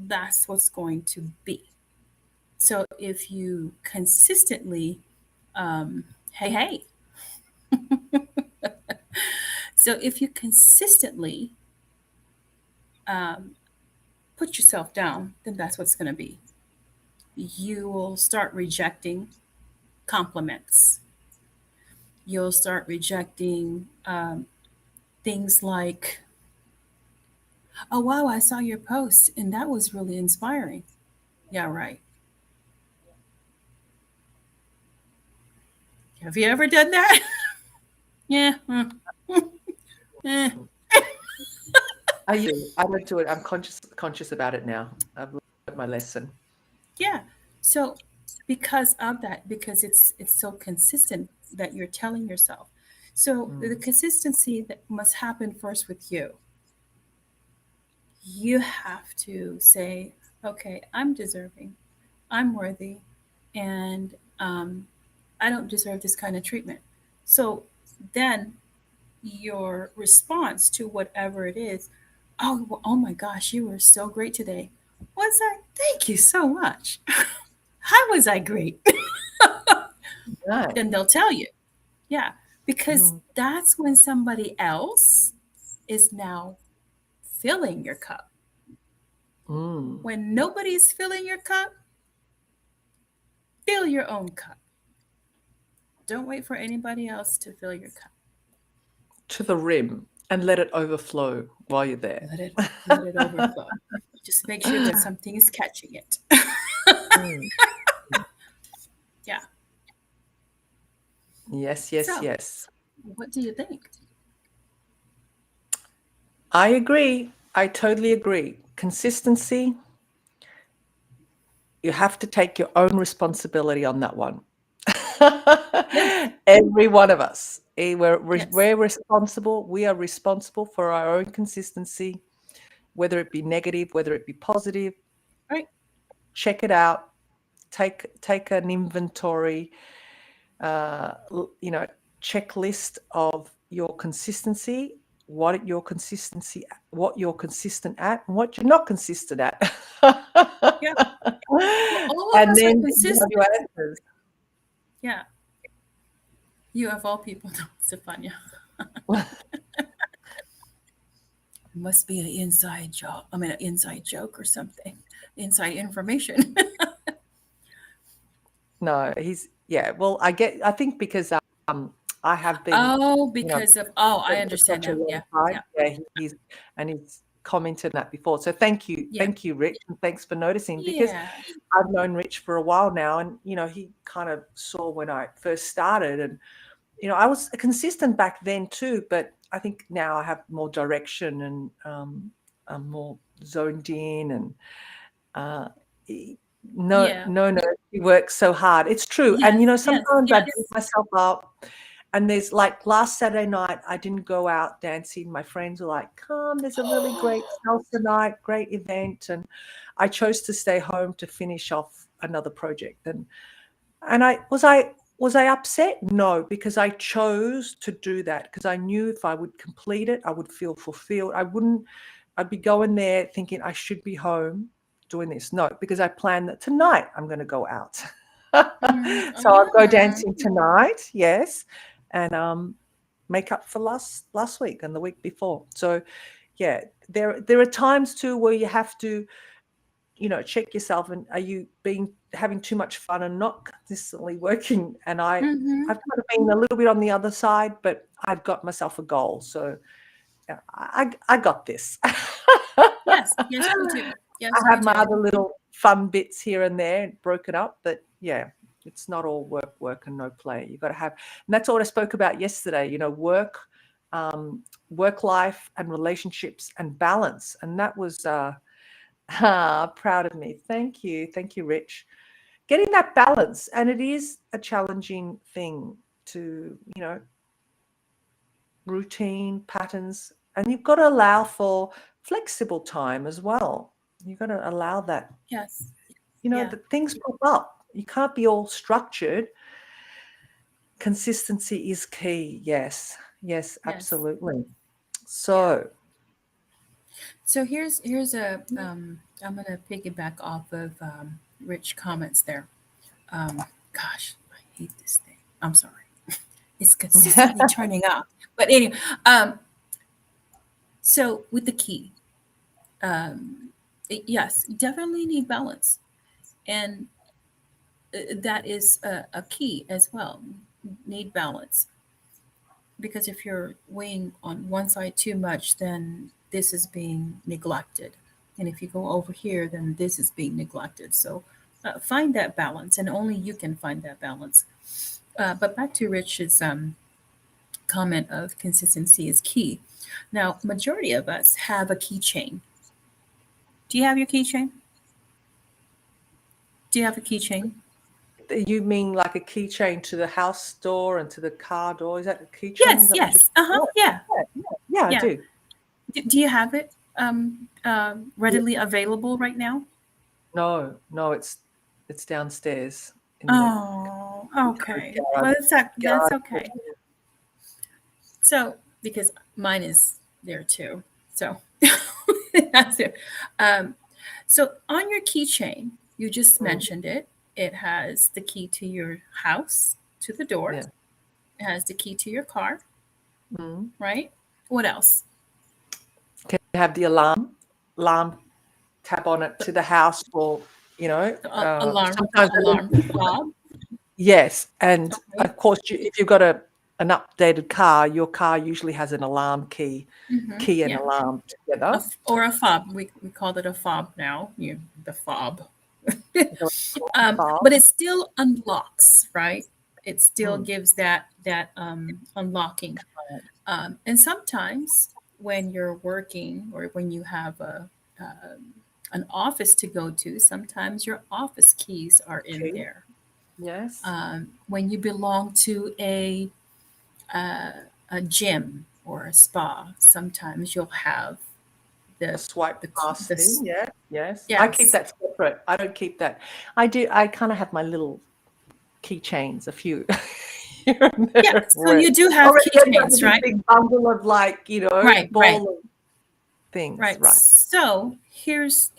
that's what's going to be. So if you consistently, hey, hey. So if you consistently um, put yourself down, then that's what's going to be. You will start rejecting compliments. You'll start rejecting things like, oh, wow, I saw your post and that was really inspiring. Yeah, right. Have you ever done that? Yeah. Eh. I don't do it. I'm conscious about it now. I've learned my lesson. Yeah. So because of that, because it's so consistent that you're telling yourself. So the Mm. consistency that must happen first with you. You have to say, okay, I'm deserving, I'm worthy, and I don't deserve this kind of treatment. So then your response to whatever it is, oh, oh my gosh, you were so great today. Was I? Thank you so much. How was I great? Right. Then they'll tell you. Yeah, because Mm. that's when somebody else is now filling your cup. Mm. When nobody's filling your cup, fill your own cup. Don't wait for anybody else to fill your cup. To the rim and let it overflow while you're there. Let it overflow. Just make sure that something is catching it. Mm. Yeah. Yes, yes, So, yes. what do you think? I agree. I totally agree. Consistency, you have to take your own responsibility on that one. Yes. Every one of us. Yes. We're responsible. We are responsible for our own consistency, whether it be negative, whether it be positive. Right. Check it out. Take an inventory, you know, checklist of your consistency, what you're consistent at, and what you're not consistent at. Yeah. Well, all of And us are then you have consistent. your answers. Yeah. You of all people know, Stefania. Must be an inside job. I mean, an inside joke or something. Inside information. No, he's yeah. Well, I think because I have been, Oh, you know, because of, oh, I for understand such a now. long Yeah. time. Yeah. Yeah, he's commented that before. So Yeah. thank you, Rich, and thanks for noticing because Yeah. I've known Rich for a while now, and he kind of saw when I first started, and I was consistent back then too, but I think now I have more direction and I'm more zoned in and uh, e- no, Yeah. no, no, he works so hard. It's true. And, Yes. Yes. sometimes I beat Yes. myself up. And there's like last Saturday night, I didn't go out dancing. My friends were like, come, there's a really great salsa night, great event. And I chose to stay home to finish off another project. And I upset? No, because I chose to do that because I knew if I would complete it, I would feel fulfilled. I'd be going there thinking I should be home doing this. No, because I planned that tonight I'm going to go out. So I'll go Uh-huh. dancing tonight, yes, and make up for last week and the week before. So yeah, there are times too where you have to, check yourself, and are you being having too much fun and not consistently working? And Mm-hmm. I've kind of been a little bit on the other side, but I've got myself a goal. So yeah, I got this. Yes, yes, you do. I Yes, you have my do. other little fun bits here and there broken up, but yeah, it's not all work, work and no play. You've got to have, and that's what I spoke about yesterday, work, work life and relationships and balance. And that was, proud of me. Thank you. Thank you, Rich. Getting that balance. And it is a challenging thing to, routine patterns, and you've got to allow for flexible time as well. You've got to allow that, Yes. Yeah. that things pop up. You can't be all structured. Consistency is key. Yes. Yes, Yes. absolutely. Yeah. So, So here's a I'm gonna piggyback off of Rich comments there. Um, Gosh, I hate this thing. I'm sorry. It's consistently turning off. But anyway, um, so with the key, yes, definitely need balance, and that is a key as well. Need balance, because if you're weighing on one side too much, then this is being neglected, and if you go over here, then this is being neglected. So find that balance, and only you can find that balance. But back to Rich's comment of consistency is key. Now, majority of us have a keychain. Do you have your keychain? Do you have a keychain? you mean like a keychain to the house door and to the car door? Is that a keychain? Is Yes, that what you're yes. Uh-huh. Yeah. Yeah, yeah, I Yeah. do. Do you have it readily available right now? No, no, it's downstairs in the Oh, kind of okay. garage. Well, that's garage. okay. So, because mine is there too. So, that's it. Um, so, on your keychain, you just Mm, mentioned it. It has the key to your house, to the door. yeah. It has the key to your car, Mm. right? What else? Can you have the alarm tap on it The, to the house, or the sometimes alarm fob. yes, and Okay. of course if you've got an updated car, your car usually has an alarm key and Yeah. alarm together. Or a fob. We call it a fob now. The fob. The alarm But fob. it still unlocks, right? It still Mm, gives that unlocking. And sometimes when you're working or when you have an office to go to, sometimes your office keys are in key. there. Yes. When you belong to uh, a gym or a spa, sometimes you'll have A the swipe the pass thing, this. yeah, yes. I keep Yes. that separate. I don't keep that. I kind of have my little keychains, a few here and Yeah. there, So where you do have or it ends up keychains, with this right? big bundle of, like, Right. Right. ball of things, Right. right. So here's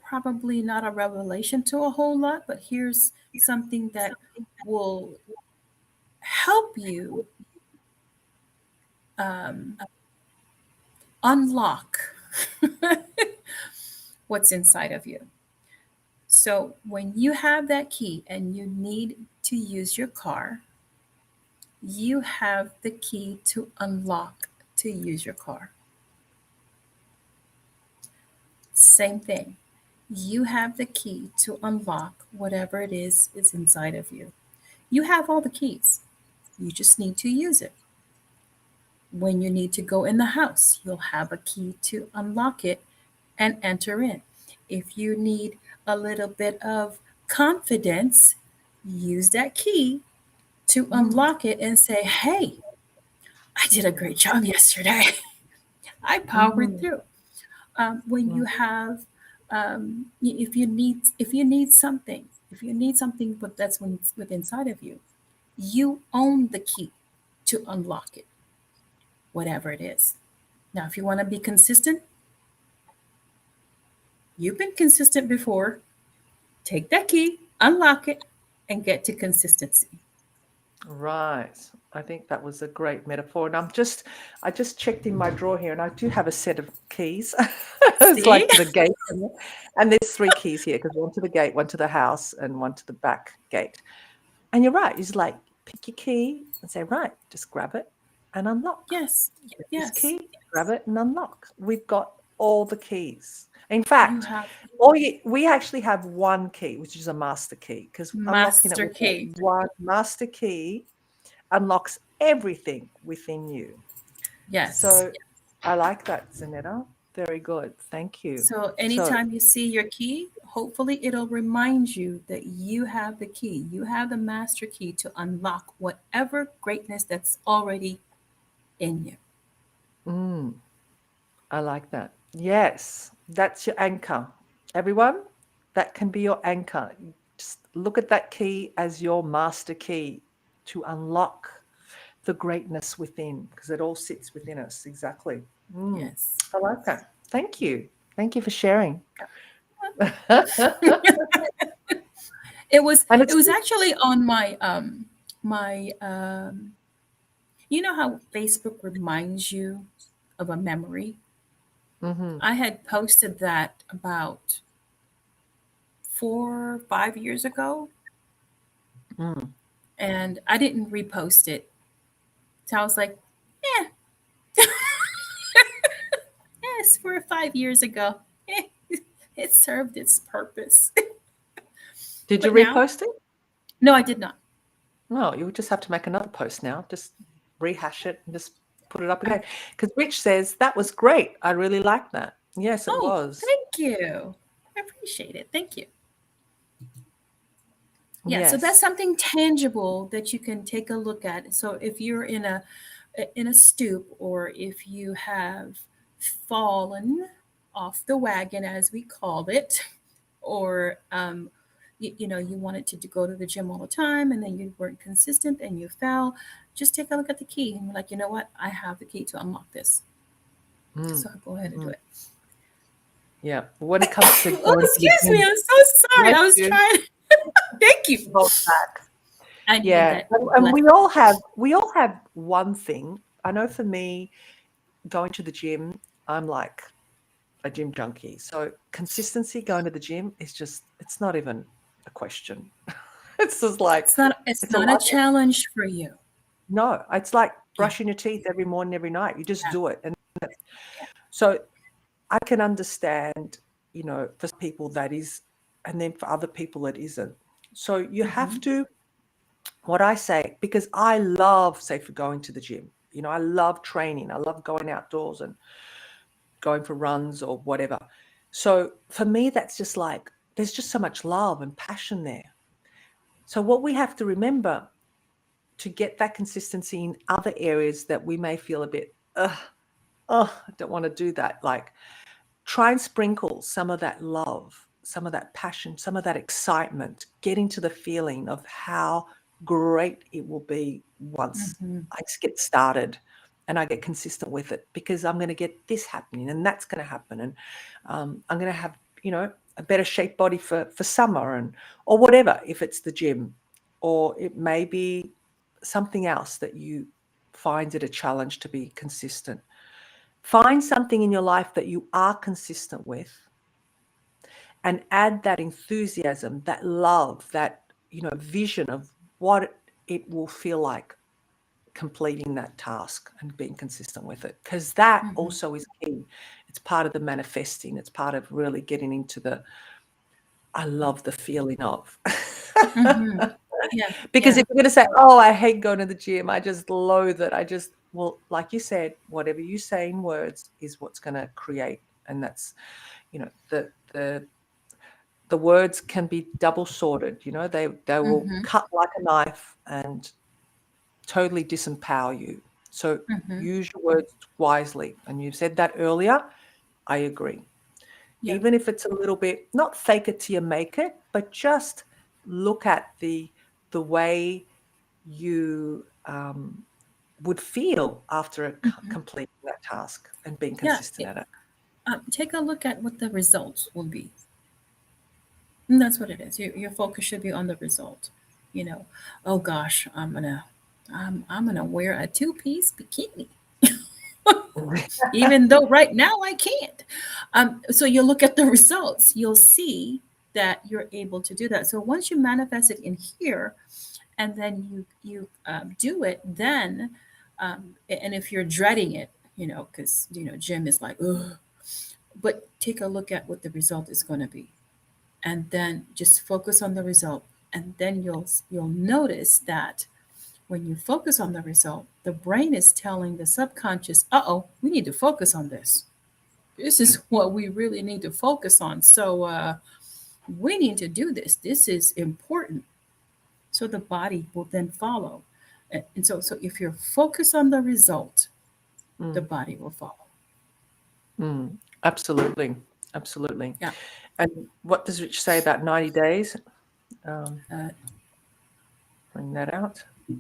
probably not a revelation to a whole lot, but here's something that will help you um, unlock what's inside of you. So when you have that key and you need to use your car, you have the key to unlock to use your car. Same thing. You have the key to unlock whatever it is inside of you. You have all the keys. You just need to use it. When you need to go in the house, you'll have a key to unlock it and enter in. If you need a little bit of confidence, use that key to Mm, unlock it and say, hey, I did a great job yesterday. I powered mm, through. When you mm, have, if you need something, but that's when it's within inside of you, you own the key to unlock it, whatever it is. Now, if you want to be consistent, you've been consistent before. Take that key, unlock it, and get to consistency. Right. I think that was a great metaphor. And I just checked in my drawer here and I do have a set of keys. It's See? like to the gate. And there's three keys here because one to the gate, one to the house, and one to the back gate. And you're right. It's like pick your key and say, right, just grab it and unlock. Yes. Get this Yes. key, grab it and unlock. We've got all the keys. In You fact, have we actually have one key, which is a master key, because unlocking it master with that key. one master key unlocks everything within you. Yes. So I like that, Zanetta. Very good. Thank you. So So, anytime you see your key, hopefully it'll remind you that you have the key. You have the master key to unlock whatever greatness that's already in you. mm, I like that. Yes, that's your anchor. Everyone, that can be your anchor. Just look at that key as your master key to unlock the greatness within, because it all sits within us. Exactly. Mm, Yes. I like that. Thank you. Thank you for sharing. And It it's was actually on my you know how Facebook reminds you of a memory? hmm I had posted that about 4 5 years ago, mm. and I didn't repost it. So I was like, eh, yes, 4 or 5 years ago. Eh, it served its purpose. Did you But now, repost it? no, I did not. No, you would just have to make another post now. Just rehash it and just put it up again. Because Rich says that was great. I really like that. Yes, it Oh, was. thank you. I appreciate it. Thank you. Yeah, so that's Yes. something tangible that you can take a look at. So if you're in a stoop, or if you have fallen off the wagon, as we called it, or you wanted to go to the gym all the time and then you weren't consistent and you fell, just take a look at the key and you're like, you know what, I have the key to unlock this, Mm, so I'll go ahead and do mm. it. Yeah. When it comes to Oh, going to the excuse me, gym, I'm so sorry, bless I was you. trying. Thank you. Hold back. I needed Yeah. that And blessing. we all have one thing. I know for me, going to the gym, I'm like a gym junkie. So consistency going to the gym is just, it's not even a question. It's just like, It's it's a not a lot. challenge for you. No, it's like Yeah. brushing your teeth every morning, every night. You just Yeah. do it. And so I can understand, for some people that is, and then for other people it isn't. So you have Hmm. to, what I say, because I love, say, for going to the gym, I love training. I love going outdoors and going for runs or whatever. So for me, that's just like, there's just so much love and passion there. So what we have to remember to get that consistency in other areas that we may feel a bit, oh, I don't want to do that. Like, try and sprinkle some of that love, some of that passion, some of that excitement, get into the feeling of how great it will be once Hmm. I just get started and I get consistent with it, because I'm going to get this happening and that's going to happen. And I'm going to have, a better shaped body for summer, and or whatever, if it's the gym, or it may be something else that you find it a challenge to be consistent. Find something in your life that you are consistent with and add that enthusiasm, that love, that, vision of what it will feel like completing that task and being consistent with it. Because that Hmm. also is key. It's part of the manifesting. It's part of really getting into the, I love the feeling of. Hmm. Yeah. Because Yeah. if you're going to say, oh, I hate going to the gym, I just loathe it. Well, like you said, whatever you say in words is what's going to create. And that's, the words can be double sworded. They will Hmm. cut like a knife and totally disempower you. So Hmm. use your words wisely. And you said that earlier. I agree. Yeah. Even if it's a little bit, not fake it till you make it, but just look at the way you would feel after Hmm. completing that task and being Yeah. consistent at it. Take a look at what the results will be. And that's what it is. Your focus should be on the result. you know, oh gosh, I'm gonna wear a two-piece bikini, even though right now I can't. So you look at the results, you'll see that you're able to do that. So once you manifest it in here, and then you do it, then and if you're dreading it, because gym is like, ugh, but take a look at what the result is going to be, and then just focus on the result, and then you'll notice that when you focus on the result, the brain is telling the subconscious, uh-oh, we need to focus on this. This is what we really need to focus on. So we need to do this. This is important. So the body will then follow. And so if you're focused on the result, the Mm, body will follow. mm. Absolutely. Absolutely. Yeah. And what does Rich say about 90 days? Um, Uh, bring that out. New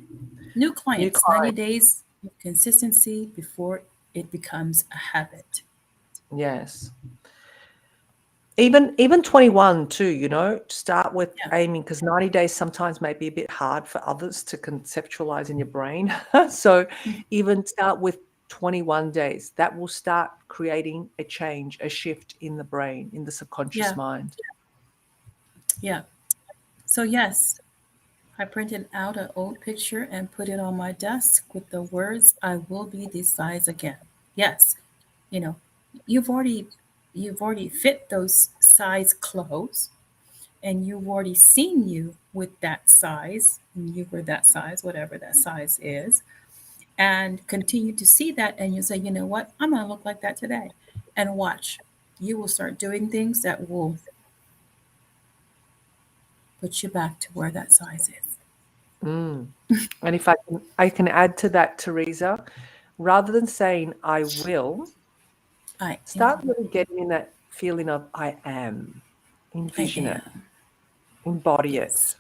New clients, 90 client. days of consistency before it becomes a habit. Yes. Even 21 too, start with Yeah. aiming, because 90 days sometimes may be a bit hard for others to conceptualize in your brain. So Mhm. even start with 21 days. That will start creating a change, a shift in the brain, in the subconscious Yeah. mind. Yeah. So, yes, I printed out an old picture and put it on my desk with the words, I will be this size again. Yes, you know, you've already you've already fit those size clothes, and you've already seen you with that size, and you were that size, whatever that size is, and continue to see that, and you say, you know what, I'm going to look like that today, and watch. You will start doing things that will put you back to where that size is. Mm. And if I can add to that, Teresa, rather than saying I will, I start am. really getting in that feeling of I am. I Envision it, am. embody it. Yes.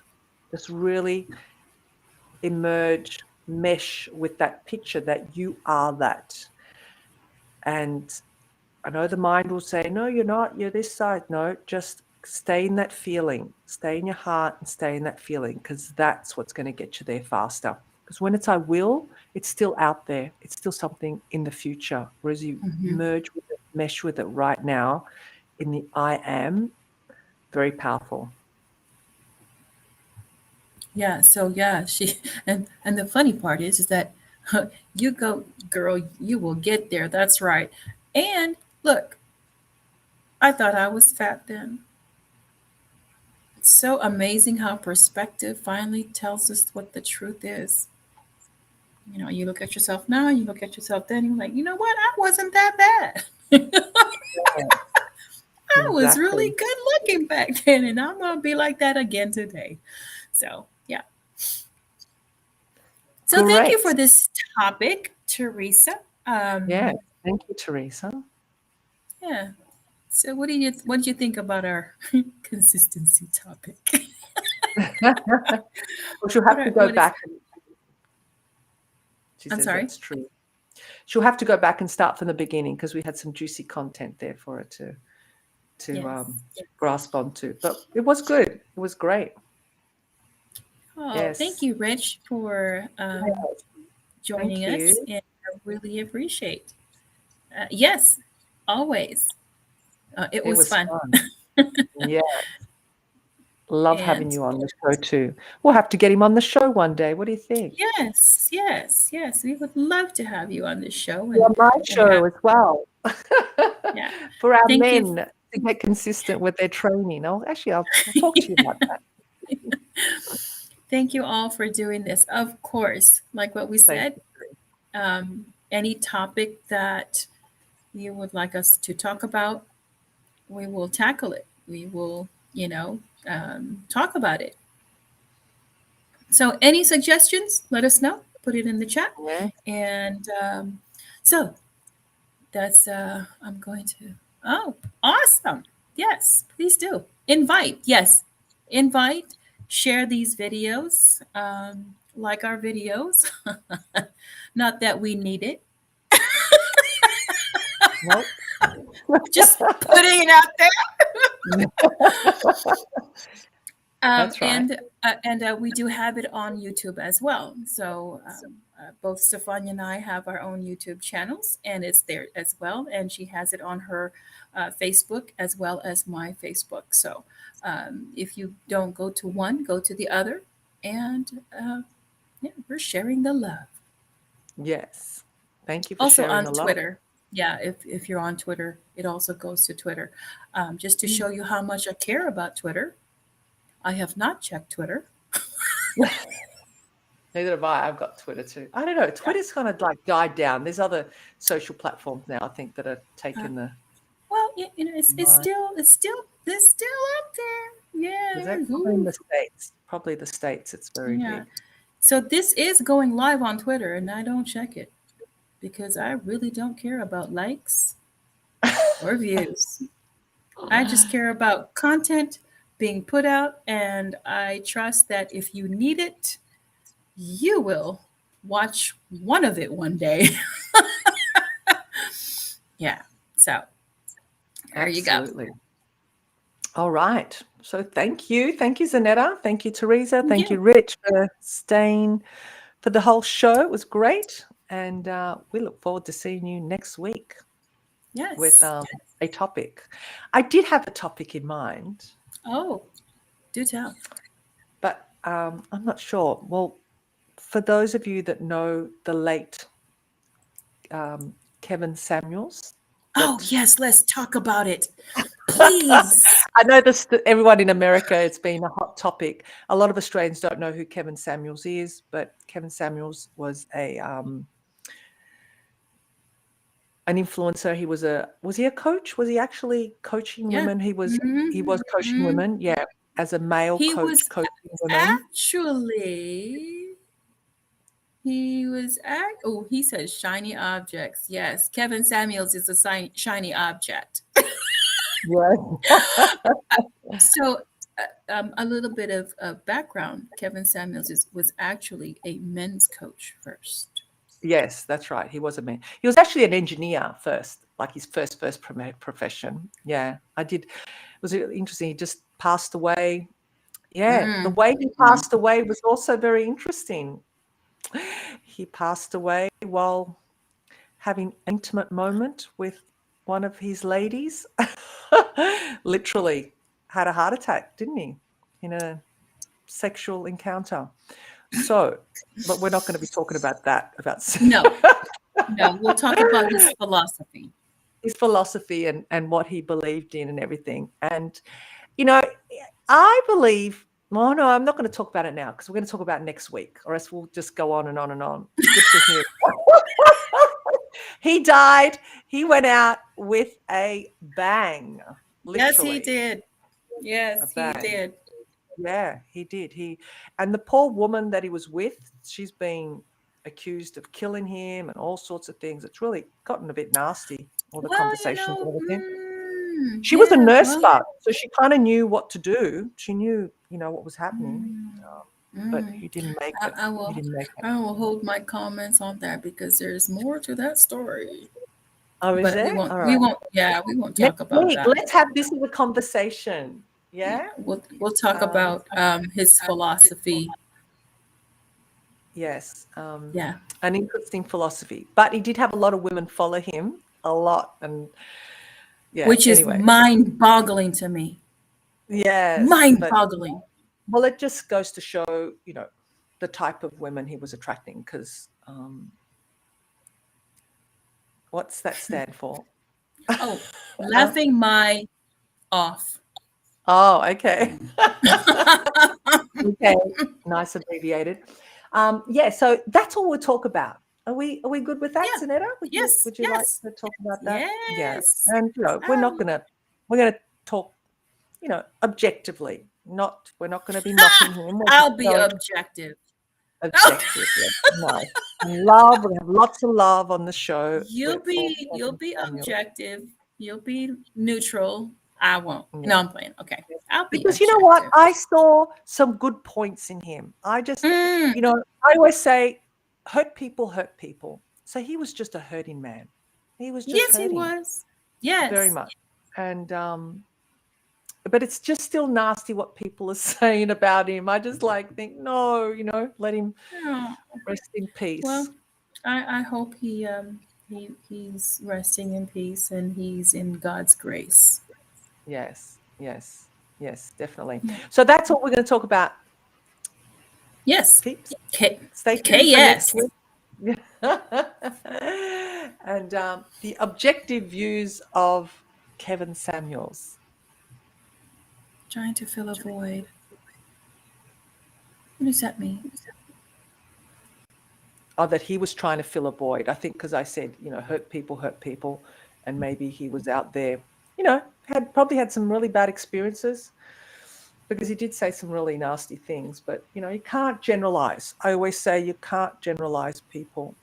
Just really emerge, mesh with that picture that you are that. And I know the mind will say, no, you're not, you're this side. No, just stay in that feeling, stay in your heart and stay in that feeling, because that's what's going to get you there faster. Because when it's I will, it's still out there. It's still something in the future. Whereas you Hmm. merge with it, mesh with it right now in the I am, very powerful. Yeah. So yeah, she and the funny part is that you go, girl, you will get there. That's right. And look, I thought I was fat then. It's so amazing how perspective finally tells us what the truth is. You look at yourself now, you look at yourself then, you're like, you know what? I wasn't that bad. Yeah, I was really exactly. good looking back then, and I'm gonna be like that again today. So yeah. So thank you for Great. this topic, Teresa. Yeah. Um, Thank you, Teresa. yeah. So what do you think about our consistency topic? Well, she'll What have to are go what is? back. She I'm says sorry. that's true. She'll have to go back and start from the beginning, because we had some juicy content there for her to Yes. grasp onto. But it was good. It was great. Oh, thank Yes. you, Rich, for Yes. joining Thank us, you. and I really appreciate. Yes, always. It It was was fun. fun. Yeah. Love having And you on the show too. We'll have to get him on the show one day. What do you think? yes, yes, yes, we would love to have you on this show Yeah, my and have show as well. yeah. For our Thank you. men to get consistent with their training. I'll talk to you about that. Thank you all for doing this. Of course, like what we Thank said, you. any topic that you would like us to talk about, we will tackle it. We will, talk about it. So, any suggestions? Let us know. Put it in the chat. Yeah. And so that's I'm going to. Oh, awesome! Yes, please do invite. Yes, invite. Share these videos. Like our videos. Not that we need it. Nope. Just putting it out there. That's right. And we do have it on YouTube as well. So both Stefania and I have our own YouTube channels, and it's there as well. And she has it on her Facebook as well as my Facebook. So if you don't go to one, go to the other, and yeah, we're sharing the love. Yes. Thank you for Also sharing on the love. Twitter. Yeah, if you're on Twitter, it also goes to Twitter. Just to show you how much I care about Twitter, I have not checked Twitter. Neither have I. I've got Twitter too. I don't know. Yeah. Twitter's kind of like died down. There's other social platforms now, I think, that are Uh, taking the well, it's line. still up there. Is Yeah. that probably in Ooh. the States? Probably the States. It's very Yeah. big. So this is going live on Twitter, and I don't check it because I really don't care about likes or views. I just care about content being put out, and I trust that if you need it, you will watch one of it one day. Yeah. So there you go. Absolutely. All right. So thank you. Thank you, Zanetta. Thank you, Teresa. Thank Yeah. you, Rich, for staying for the whole show. It was great. And we look forward to seeing you next week with Yes. a topic. I did have a topic in mind, Oh, do tell. but I'm not sure. Well, for those of you that know the late Kevin Samuels, Oh, that yes. Let's talk about it. Please. I know this, everyone in America, it's been a hot topic. A lot of Australians don't know who Kevin Samuels is, but Kevin Samuels was an influencer. Was he a coach? Was he actually coaching Yeah. women? He was coaching Hmm. women, yeah, as a male He was coach coaching women. actually, he said shiny objects. Yes. Kevin Samuels is a shiny object. Yeah. So, a little bit of background. Kevin Samuels was actually a men's coach first. Yes, that's right. He was a man. He was actually an engineer first, like his first profession. Yeah, I did. It was really interesting. He just passed away. Yeah, the Mm. way he passed away was also very interesting. He passed away while having an intimate moment with one of his ladies. Literally had a heart attack, didn't he? In a sexual encounter. So, but we're not going to be talking about that, about No, no, we'll talk about his philosophy. his philosophy and what he believed in and everything. And, you know, I believe, well, no, I'm not going to talk about it now because we're going to talk about it next week, or else we'll just go on and on and on. Good for him. He died. He went out with a bang, Yes, he literally did. a Yes, he bang. did. Yeah, he did. And the poor woman that he was with, she's been accused of killing him and all sorts of things. It's really gotten a bit nasty, all the Well, conversations and everything. She was a yeah, nurse, well, but so she kind of knew what to do. She knew, what was happening. mm, But mm. he didn't make it. I He will didn't make it. I will hold my comments on that because there's more to that story. Oh, is But we there? won't All we right. won't yeah, we won't Next talk about week, that. let's have this as a conversation. Yeah, Yeah. we'll talk Um, about his philosophy. yes. Yeah. An interesting philosophy. But he did have a lot of women follow him, a lot. And yeah, Which is anyway. mind-boggling to me. Yes. But Mind-boggling. well, it just goes to show, the type of women he was attracting because what's that stand for? Oh, Uh, laughing my off. oh, okay. Okay, nice abbreviated. Yeah, so that's all we'll talk about. Are we good with that, Yeah. Zanetta? Would you Yes. would you like Yes. to talk about that? Yeah. Yes. And Um, we're gonna talk, objectively. We're not gonna be knocking him. We're just I'll be going objective. objectively. Nice. Love. We have lots of love on the show You'll with for be you'll Kevin be Samuel. objective. You'll be neutral. I won't. Yeah. No, I'm playing. Okay. I'll be Because you know what? objective. I saw some good points in him. Mm, I always say, hurt people hurt people. So he was just a hurting man. He was just yes, he hurting was. very Yes. much. And but it's just still nasty what people are saying about him. I just like think, no, let him Oh, rest in peace. well, I hope he's resting in peace and he's in God's grace. Yes, yes, yes, definitely. Yeah. So that's what we're going to talk about, Yes. peeps. K Stay K tuned for next yes. week. And the objective views of Kevin Samuels. Trying to fill a void. What does that mean? Oh, that he was trying to fill a void. I think because I said, hurt people, and maybe he was out there, had probably had some really bad experiences because he did say some really nasty things. But you can't generalize. I always say you can't generalize people,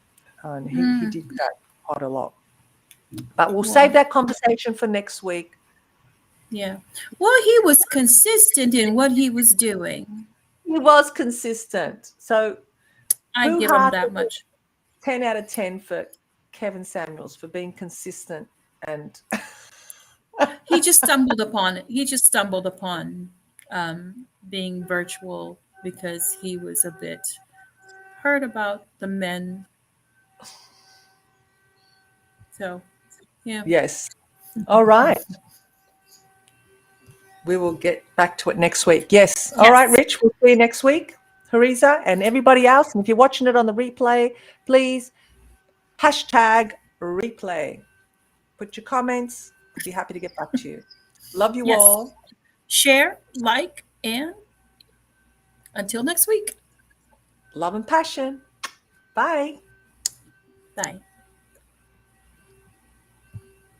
and he Mm, did that quite a lot. But we'll well, save that conversation for next week. yeah. Well, he was consistent in what he was doing. He was consistent. So I who give him hearted that much. 10 out of 10 for Kevin Samuels for being consistent and He just stumbled upon being virtual because he was a bit hurt about the men. So, yeah. yes. All right. We will get back to it next week. Yes. All right, Yes. Rich. We'll see you next week. Hariza and everybody else. And if you're watching it on the replay, please hashtag replay. Put your comments. We'll be happy to get back to you. Love you Yes. all. Share, like, and until next week. Love and passion. Bye. Bye.